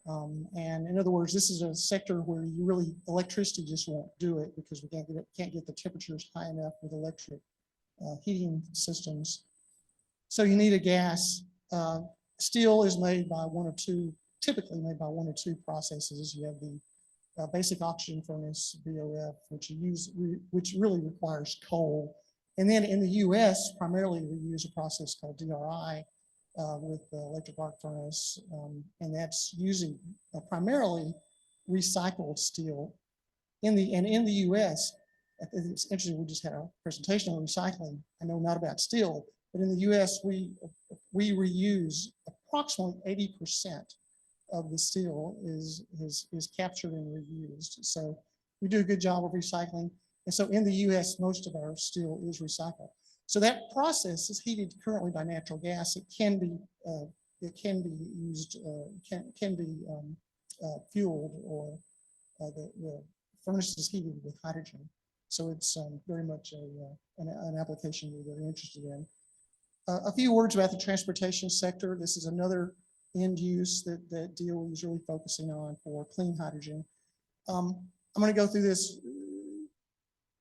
And in other words, this is a sector where you really, electricity just won't do it because we can't get the temperatures high enough with electric heating systems. So you need a gas. Steel is made by typically made by one of two processes. You have the basic oxygen furnace, BOF, which really requires coal. And then in the US, primarily we use a process called DRI with the electric arc furnace. And that's using primarily recycled steel. In the US, it's interesting, we just had a presentation on recycling. I know not about steel, but in the US, we reuse approximately 80% of the steel is captured and reused. So we do a good job of recycling. And so in the US, most of our steel is recycled. So that process is heated currently by natural gas. It can be used, can be fueled, or the furnace is heated with hydrogen. So it's very much an application we're very interested in. A few words about the transportation sector. This is another end use that DOE is really focusing on for clean hydrogen. I'm going to go through this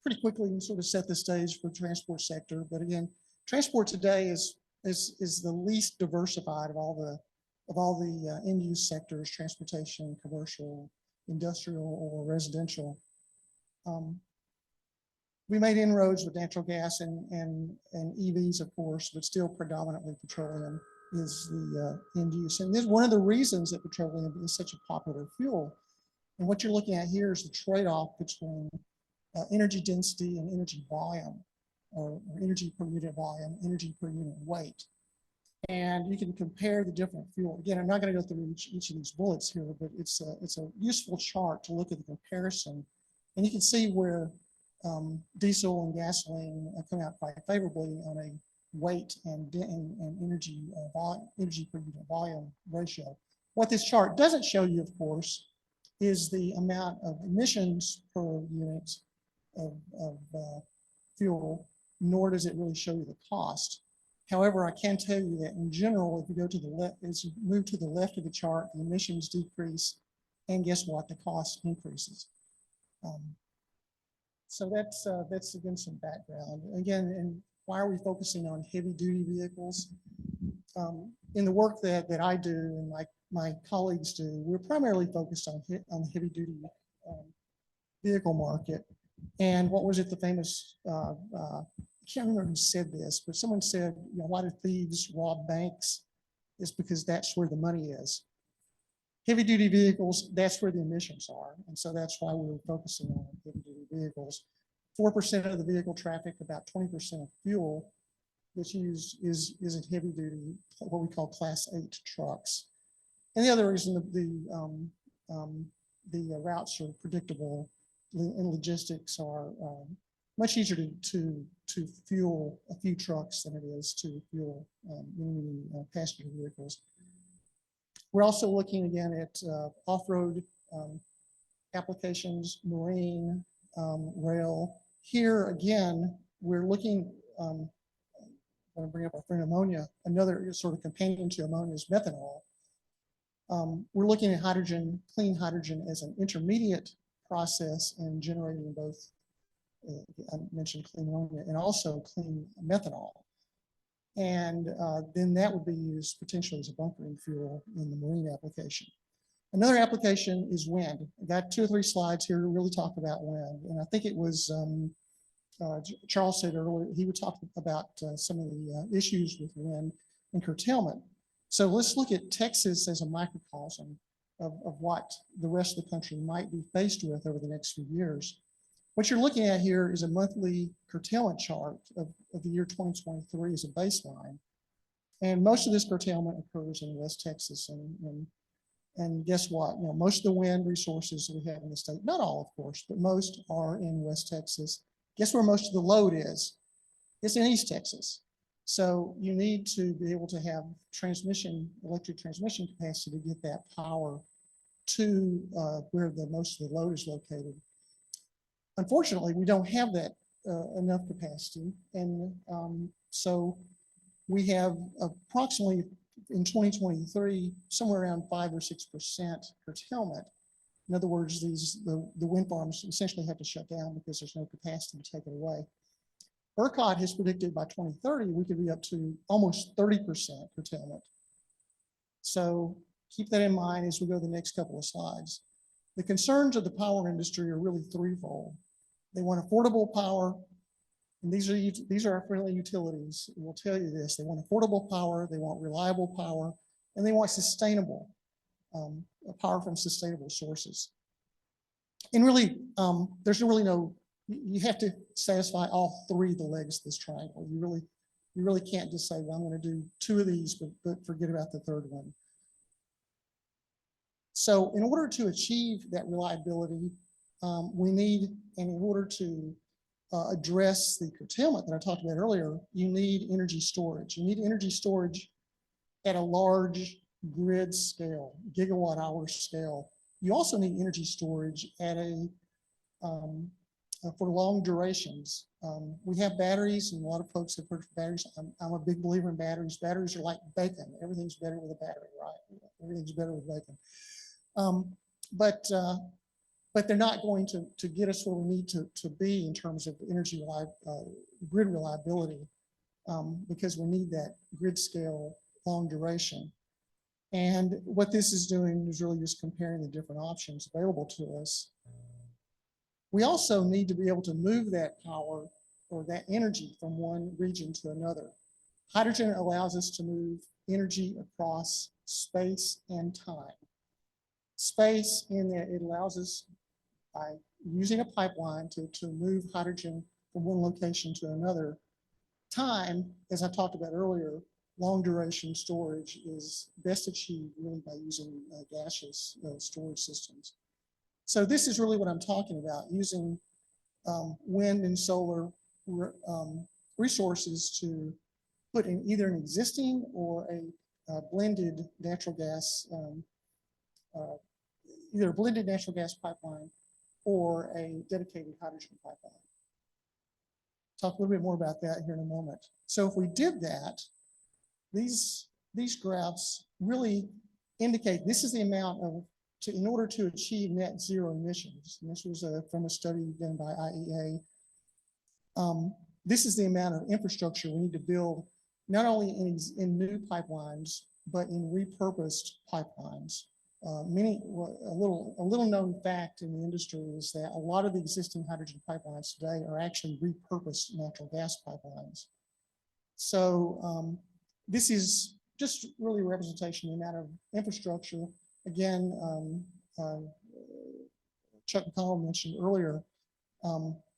pretty quickly and sort of set the stage for the transport sector. But again, transport today is the least diversified of all the end use sectors: transportation, commercial, industrial, or residential. We made inroads with natural gas and EVs, of course, but still predominantly petroleum is the end use. And this is one of the reasons that petroleum is such a popular fuel. And what you're looking at here is the trade-off between energy density and energy volume, or energy per unit volume, energy per unit weight. And you can compare the different fuel. Again, I'm not going to go through each of these bullets here, but it's a useful chart to look at the comparison. And you can see where diesel and gasoline come out quite favorably on a weight and energy per unit volume ratio. What this chart doesn't show you, of course, is the amount of emissions per unit of fuel, nor does it really show you the cost. However, I can tell you that in general, if you go to the left, as you move to the left of the chart, the emissions decrease, and guess what? The cost increases. So that's again some background. Again, and why are we focusing on heavy duty vehicles? In the work that I do and my colleagues do, we're primarily focused on the heavy duty vehicle market. And what was it, the famous, I can't remember who said this, but someone said, why do thieves rob banks? It's because that's where the money is. Heavy duty vehicles, that's where the emissions are. And so that's why we're focusing on heavy duty vehicles. 4% of the vehicle traffic, about 20% of fuel that's used is in heavy duty, what we call Class 8 trucks. And the other reason the routes are predictable and logistics are much easier to to fuel a few trucks than it is to fuel many passenger vehicles. We're also looking again at off-road applications, marine, rail. Here again, we're looking, I'm going to bring up our friend ammonia. Another sort of companion to ammonia is methanol. We're looking at hydrogen, clean hydrogen as an intermediate process and generating both, I mentioned clean ammonia and also clean methanol. And then that would be used potentially as a bunkering fuel in the marine application. Another application is wind. I got 2 or 3 slides here to really talk about wind. And I think it was Charles said earlier, he would talk about some of the issues with wind and curtailment. So let's look at Texas as a microcosm of what the rest of the country might be faced with over the next few years. What you're looking at here is a monthly curtailment chart of the year 2023 as a baseline. And most of this curtailment occurs in West Texas. And guess what? You know, most of the wind resources that we have in the state, not all, of course, but most are in West Texas. Guess where most of the load is? It's in East Texas. So you need to be able to have transmission, electric transmission capacity to get that power to where most of the load is located. Unfortunately, we don't have that enough capacity. And so we have approximately in 2023, somewhere around 5 or 6% curtailment. In other words, the wind farms essentially have to shut down because there's no capacity to take it away. ERCOT has predicted by 2030, we could be up to almost 30% curtailment. So keep that in mind as we go to the next couple of slides. The concerns of the power industry are really threefold. They want affordable power, and these are our friendly utilities. We'll tell you this: they want affordable power, they want reliable power, and they want sustainable power from sustainable sources. And really, there's really no. You have to satisfy all 3 of the legs of this triangle. You really can't just say, well, I'm going to do 2 of these, but forget about the 3rd one. So in order to achieve that reliability, we need, and in order to address the curtailment that I talked about earlier, you need energy storage. You need energy storage at a large grid scale, gigawatt hour scale. You also need energy storage at a for long durations. We have batteries, and a lot of folks have heard of batteries. I'm a big believer in batteries. Batteries are like bacon. Everything's better with a battery, right? Everything's better with bacon. But they're not going to get us where we need to be in terms of energy grid reliability, because we need that grid scale long duration. And what this is doing is really just comparing the different options available to us. We also need to be able to move that power or that energy from one region to another. Hydrogen allows us to move energy across space and time. Space in that it allows us, by using a pipeline, to move hydrogen from one location to another. Time, as I talked about earlier, long duration storage is best achieved really by using gaseous storage systems. So this is really what I'm talking about, using wind and solar resources to put in either an existing or a blended natural gas, either a blended natural gas pipeline or a dedicated hydrogen pipeline. Talk a little bit more about that here in a moment. So if we did that, these graphs really indicate this is the amount of, in order to achieve net zero emissions. And this was from a study done by IEA. This is the amount of infrastructure we need to build, not only in new pipelines, but in repurposed pipelines. A little known fact in the industry is that a lot of the existing hydrogen pipelines today are actually repurposed natural gas pipelines. So this is just really a representation of the amount of infrastructure. Again, Chuck McConnell mentioned earlier,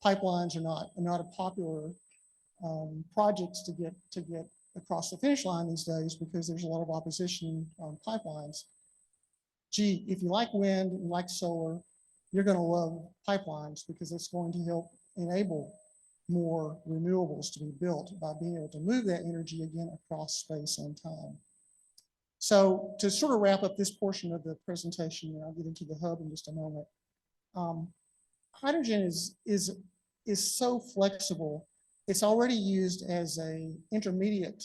pipelines are not a popular projects to get across the finish line these days because there's a lot of opposition on pipelines. Gee, if you like wind and like solar, you're going to love pipelines because it's going to help enable more renewables to be built by being able to move that energy again across space and time. So to sort of wrap up this portion of the presentation, and I'll get into the hub in just a moment. Hydrogen is so flexible. It's already used as a intermediate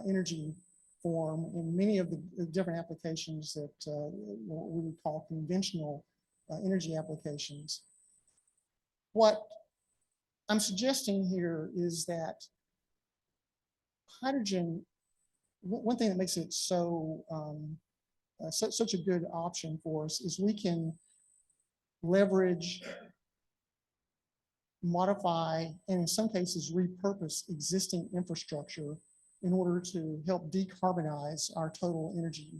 energy form in many of the different applications that what we would call conventional energy applications. What I'm suggesting here is that hydrogen, one thing that makes it so such a good option for us is we can leverage, modify, and in some cases repurpose existing infrastructure in order to help decarbonize our total energy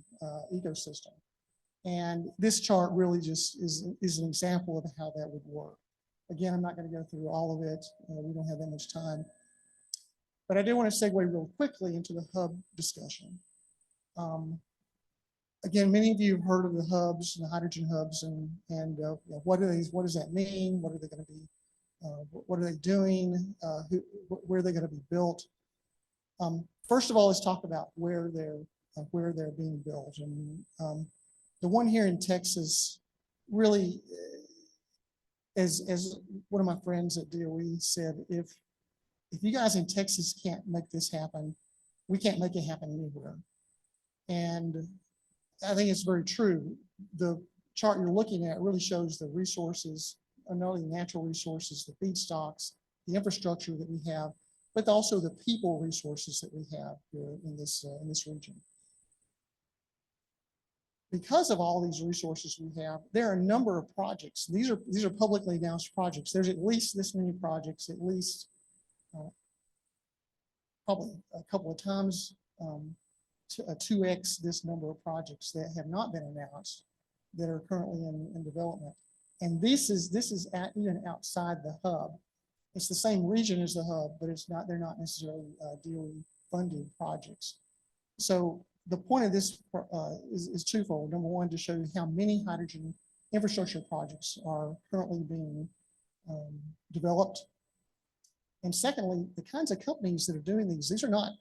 ecosystem. And this chart really just is an example of how that would work. Again, I'm not going to go through all of it. We don't have that much time. But I do want to segue real quickly into the hub discussion. Again, many of you have heard of the hubs, the hydrogen hubs, and what does that mean? What are they going to be? What are they doing? Where are they going to be built? First of all, let's talk about where they're being built. And the one here in Texas, really, as one of my friends at DOE said, if you guys in Texas can't make this happen, we can't make it happen anywhere. And I think it's very true. The chart you're looking at really shows the resources, not only the natural resources, the feedstocks, the infrastructure that we have, but also the people resources that we have here in this region. Because of all these resources we have, there are a number of projects. These are publicly announced projects. There's at least this many projects, at least probably a couple of times, 2x this number of projects that have not been announced that are currently in development. And this is even outside the hub. It's the same region as the hub, but they're not necessarily DOE funded projects. So the point of this is twofold. Number one, to show you how many hydrogen infrastructure projects are currently being developed. And secondly, the kinds of companies that are doing these are not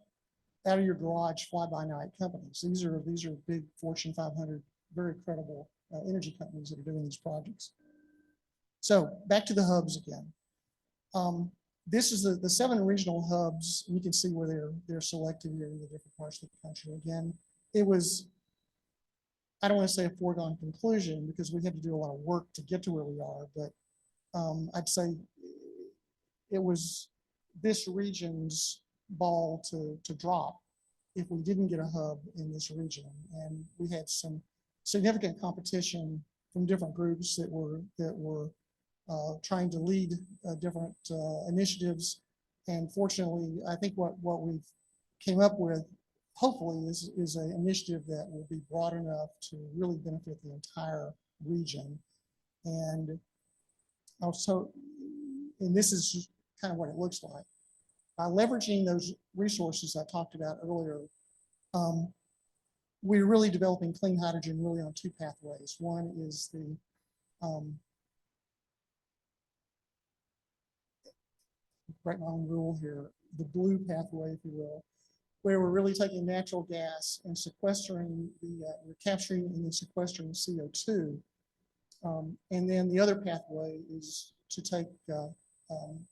out of your garage fly-by-night companies. These are big Fortune 500, very credible energy companies that are doing these projects. So back to the hubs again. This is the 7 regional hubs. You can see where they're selected here in the different parts of the country. Again, it was, I don't want to say a foregone conclusion because we had to do a lot of work to get to where we are, but I'd say it was this region's ball to drop if we didn't get a hub in this region. And we had some significant competition from different groups that were trying to lead different initiatives. And fortunately, I think what we've came up with, hopefully, is an initiative that will be broad enough to really benefit the entire region. And also, and this is kind of what it looks like. By leveraging those resources I talked about earlier, we're really developing clean hydrogen really on 2 pathways. One is the write my own rule here, the blue pathway, if you will, where we're really taking natural gas and sequestering we're capturing and then sequestering CO2. And then the other pathway is to take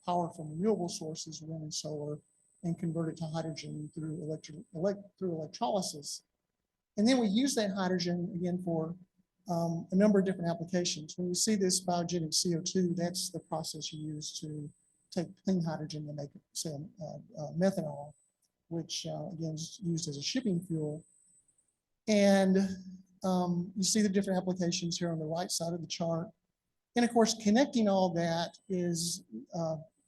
power from renewable sources, wind and solar, and convert it to hydrogen through electrolysis. And then we use that hydrogen again for a number of different applications. When you see this biogenic CO2, that's the process you use to take clean hydrogen and make, say, methanol, which again is used as a shipping fuel. And you see the different applications here on the right side of the chart. And of course, connecting all that is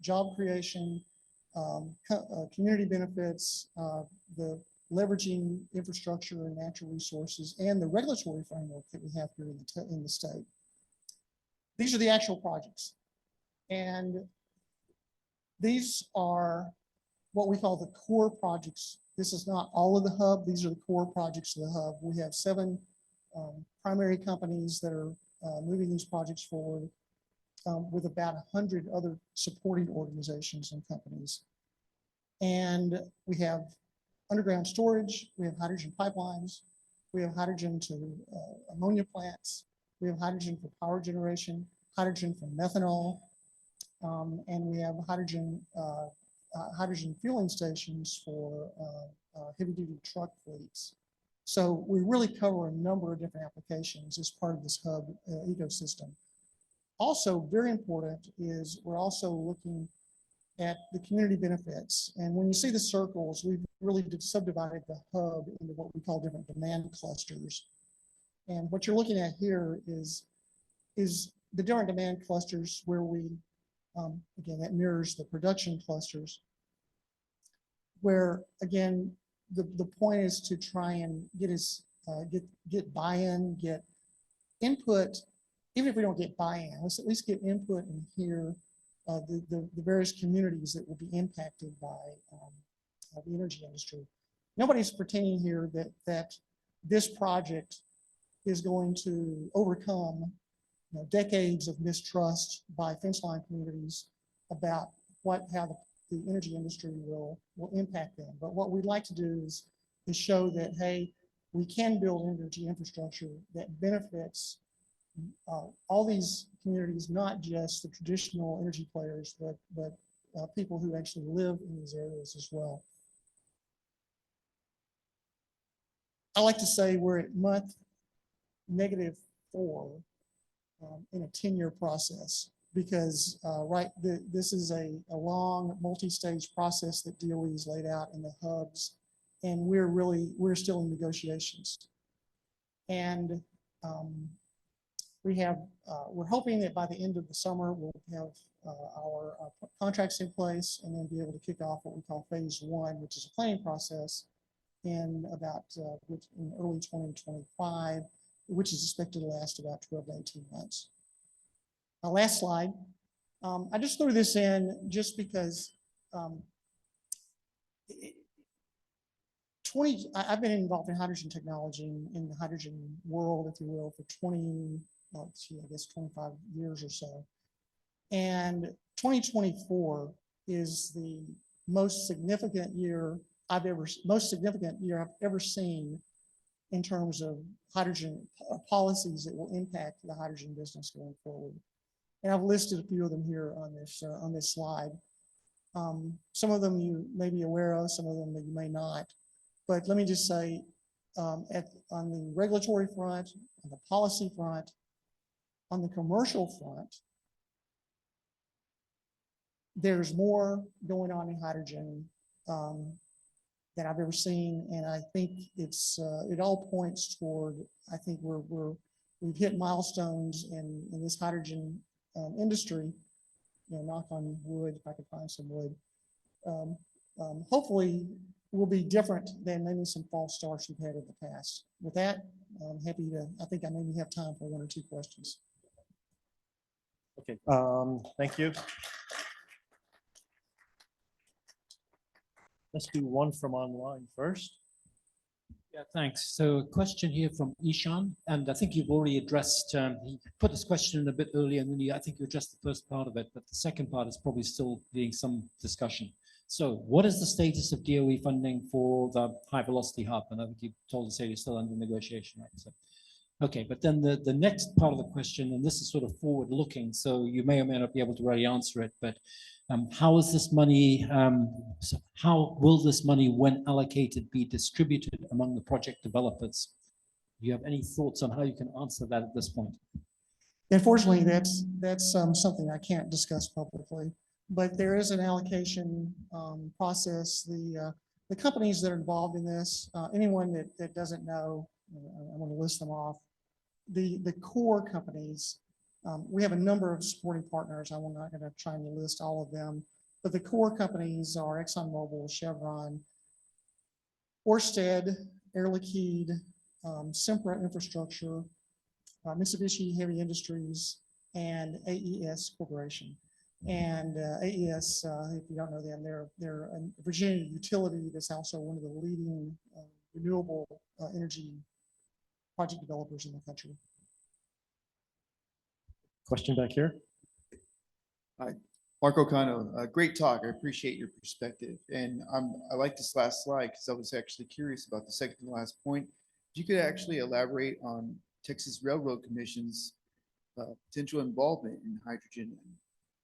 job creation, community benefits, the leveraging infrastructure and natural resources, and the regulatory framework that we have here in the state. These are the actual projects. And these are what we call the core projects. This is not all of the hub. These are the core projects of the hub. We have 7 primary companies that are moving these projects forward. with about 100 other supporting organizations and companies. And we have underground storage, we have hydrogen pipelines, we have hydrogen to ammonia plants, we have hydrogen for power generation, hydrogen from methanol, and we have hydrogen fueling stations for heavy-duty truck fleets. So we really cover a number of different applications as part of this hub ecosystem. Also, very important is we're also looking at the community benefits. And when you see the circles, we've really subdivided the hub into what we call different demand clusters. And what you're looking at here is the different demand clusters where we, again, that mirrors the production clusters, where, again, the point is to try and get buy-in, get input. Even if we don't get buy-in, let's at least get input and hear the various communities that will be impacted by the energy industry. Nobody's pretending here that this project is going to overcome decades of mistrust by fence line communities about how the energy industry will impact them. But what we'd like to do is show that, hey, we can build energy infrastructure that benefits all these communities, not just the traditional energy players, but people who actually live in these areas as well. I like to say we're at month -4 in a 10-year process, because this is a long multi-stage process that DOE has laid out in the hubs, and we're still in negotiations. And we're hoping that by the end of the summer, we'll have our contracts in place and then be able to kick off what we call phase 1, which is a planning process in early 2025, which is expected to last about 12 to 18 months. Last slide. I just threw this in just because I've been involved in hydrogen technology in the hydrogen world, if you will, for 25 years or so. And 2024 is the most significant year I've ever seen in terms of hydrogen policies that will impact the hydrogen business going forward. And I've listed a few of them here on this slide. Some of them you may be aware of, some of them that you may not. But let me just say, on the regulatory front, on the policy front, on the commercial front, there's more going on in hydrogen that I've ever seen, and I think it all points toward. I think we've hit milestones in this hydrogen industry. Knock on wood, if I could find some wood. Hopefully, will be different than maybe some false starts we've had in the past. With that, I'm happy to. I think I maybe have time for 1 or 2 questions. Okay, thank you. Let's do one from online first. Yeah, thanks. So a question here from Ishan, and I think you've already addressed, he put this question in a bit earlier, and then I think you addressed the first part of it, but the second part is probably still being some discussion. So what is the status of DOE funding for the high velocity hub? And I think you told us you're still under negotiation, right? So, okay, but then the next part of the question, and this is sort of forward looking, so you may or may not be able to really answer it, but how is this money, how will this money, when allocated, be distributed among the project developers? Do you have any thoughts on how you can answer that at this point? Unfortunately, that's something I can't discuss publicly, but there is an allocation process. The companies that are involved in this, anyone that doesn't know, I want to list them off. The core companies, we have a number of supporting partners. I'm not going to try and list all of them, but the core companies are ExxonMobil, Chevron, Ørsted, Air Liquide, Sempra Infrastructure, Mitsubishi Heavy Industries, and AES Corporation. And AES, if you don't know them, they're a Virginia utility that's also one of the leading renewable energy project developers in the country. Question back here. Hi, Marco Cano, great talk. I appreciate your perspective. And I like this last slide because I was actually curious about the second to last point. If you could actually elaborate on Texas Railroad Commission's potential involvement in hydrogen and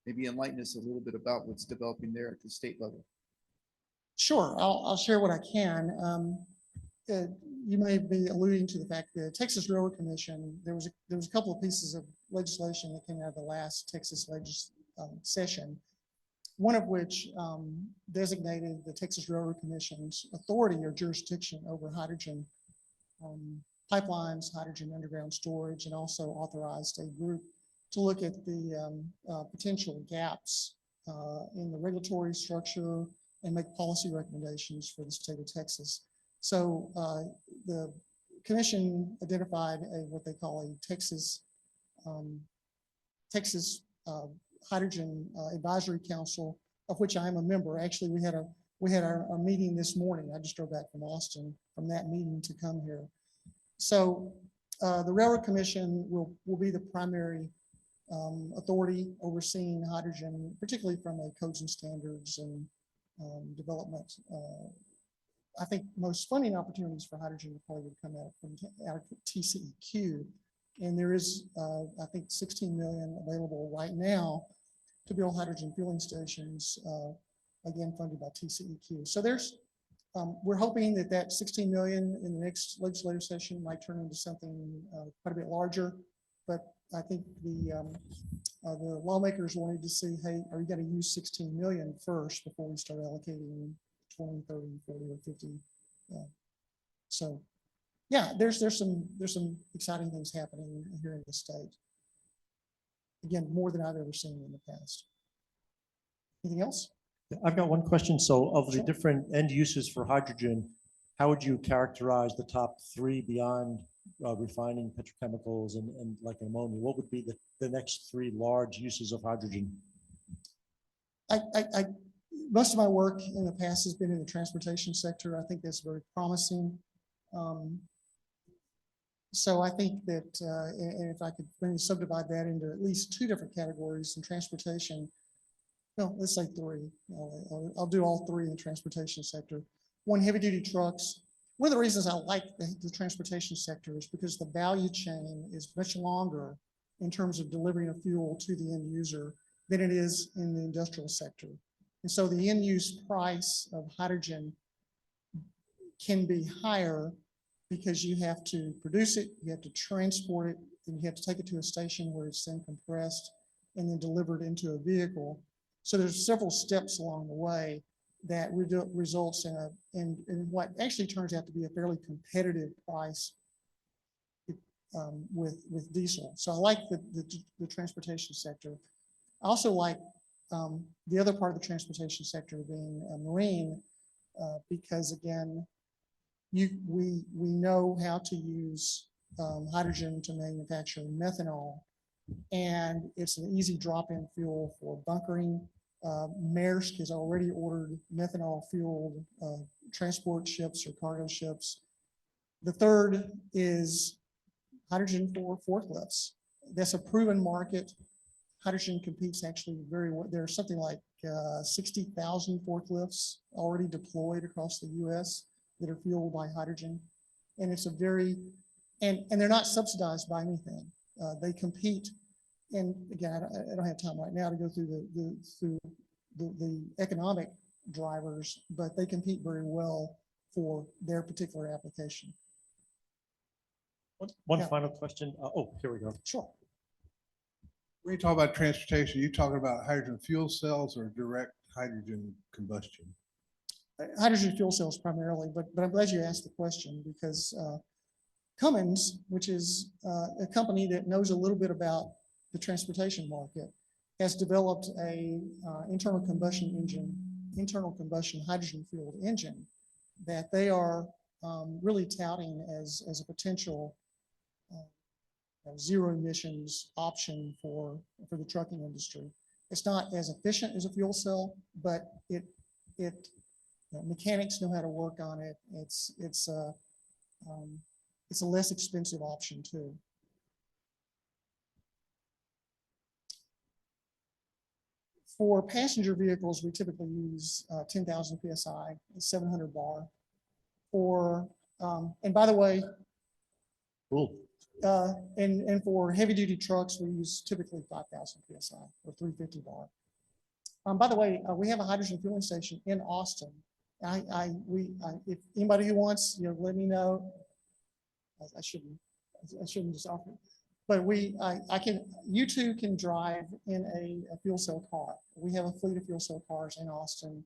maybe enlighten us a little bit about what's developing there at the state level. Sure, I'll share what I can. You may be alluding to the fact that Texas Railroad Commission, there was a couple of pieces of legislation that came out of the last Texas session, one of which designated the Texas Railroad Commission's authority or jurisdiction over hydrogen pipelines, hydrogen underground storage, and also authorized a group to look at the potential gaps in the regulatory structure and make policy recommendations for the state of Texas. So the commission identified what they call a Texas Hydrogen Advisory Council, of which I am a member. Actually, we had our meeting this morning. I just drove back from Austin from that meeting to come here. So the Railroad Commission will be the primary authority overseeing hydrogen, particularly from a codes and standards and development. I think most funding opportunities for hydrogen probably would come out of TCEQ. And there is, I think, 16 million available right now to build hydrogen fueling stations, again, funded by TCEQ. So we're hoping that 16 million in the next legislative session might turn into something quite a bit larger. But I think the lawmakers wanted to see, hey, are you going to use 16 million first before we start allocating 20, 30, 40, or 50? So yeah, there's some exciting things happening here in the state. Again, more than I've ever seen in the past. Anything else? I've got one question. So of the different end uses for hydrogen, how would you characterize the top three beyond refining petrochemicals and like ammonia? What would be the next three large uses of hydrogen? Most of my work in the past has been in the transportation sector. I think that's very promising. So I think that, and if I could maybe subdivide that into at least two different categories in transportation, no, let's say three. I'll do all three in the transportation sector. One, heavy duty trucks. One of the reasons I like the transportation sector is because the value chain is much longer in terms of delivering a fuel to the end user than it is in the industrial sector. And so the end use price of hydrogen can be higher because you have to produce it, you have to transport it, and you have to take it to a station where it's then compressed and then delivered into a vehicle. So there's several steps along the way that results in what actually turns out to be a fairly competitive price with diesel. So I like the transportation sector. I also like the other part of the transportation sector being marine, because again, we know how to use hydrogen to manufacture methanol, and it's an easy drop-in fuel for bunkering. Maersk has already ordered methanol fueled transport ships or cargo ships. The third is hydrogen for forklifts. That's a proven market. Hydrogen competes actually very well. There's something like 60,000 forklifts already deployed across the US that are fueled by hydrogen. And it's a very, and they're not subsidized by anything. They compete, and again, I don't have time right now to go through the economic drivers, but they compete very well for their particular application. One final question. Oh, here we go. Sure. When you talk about transportation, are you talking about hydrogen fuel cells or direct hydrogen combustion? Hydrogen fuel cells primarily, but I'm glad you asked the question because Cummins, which is a company that knows a little bit about the transportation market, has developed a internal combustion hydrogen fueled engine that they are really touting as a potential zero emissions option for the trucking industry. It's not as efficient as a fuel cell, but mechanics know how to work on it. It's a less expensive option too. For passenger vehicles, we typically use 10,000 PSI, 700 bar. For, and by the way, Cool. and for heavy duty trucks, we use typically 5,000 PSI or 350 bar. By the way, we have a hydrogen fueling station in Austin. If anybody who wants, let me know. I shouldn't just offer. But you too can drive in a fuel cell car. We have a fleet of fuel cell cars in Austin.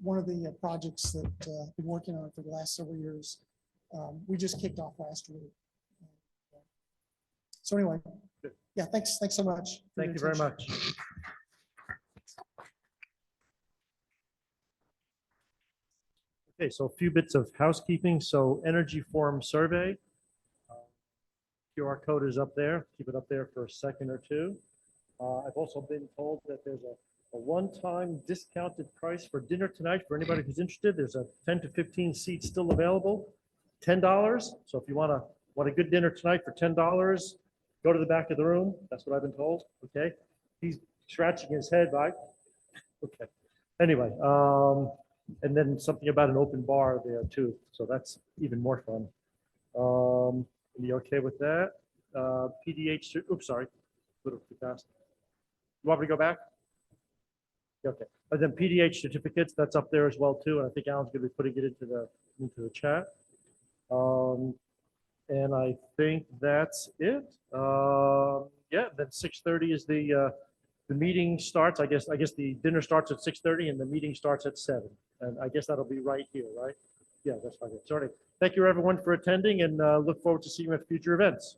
One of the projects that I've been working on for the last several years, we just kicked off last week. So anyway, yeah, thanks so much. Thank you very much. Okay, so a few bits of housekeeping. So Energy Forum survey. QR code is up there. Keep it up there for a second or two. I've also been told that there's a one-time discounted price for dinner tonight for anybody who's interested. There's a 10 to 15 seats still available, $10. So if you want a good dinner tonight for $10, go to the back of the room. That's what I've been told. Okay. He's scratching his head, right? Okay. Anyway, and then something about an open bar there too. So that's even more fun. Are you okay with that? PDH, oops, sorry, a little too fast. You want me to go back? Okay, and then PDH certificates, that's up there as well too. And I think Alan's gonna be putting it into the chat. And I think that's it. Yeah, then 6:30 is the meeting starts. I guess the dinner starts at 6:30 and the meeting starts at 7. And I guess that'll be right here, right? Yeah, that's fine. Sorry. Thank you everyone for attending and look forward to seeing you at future events.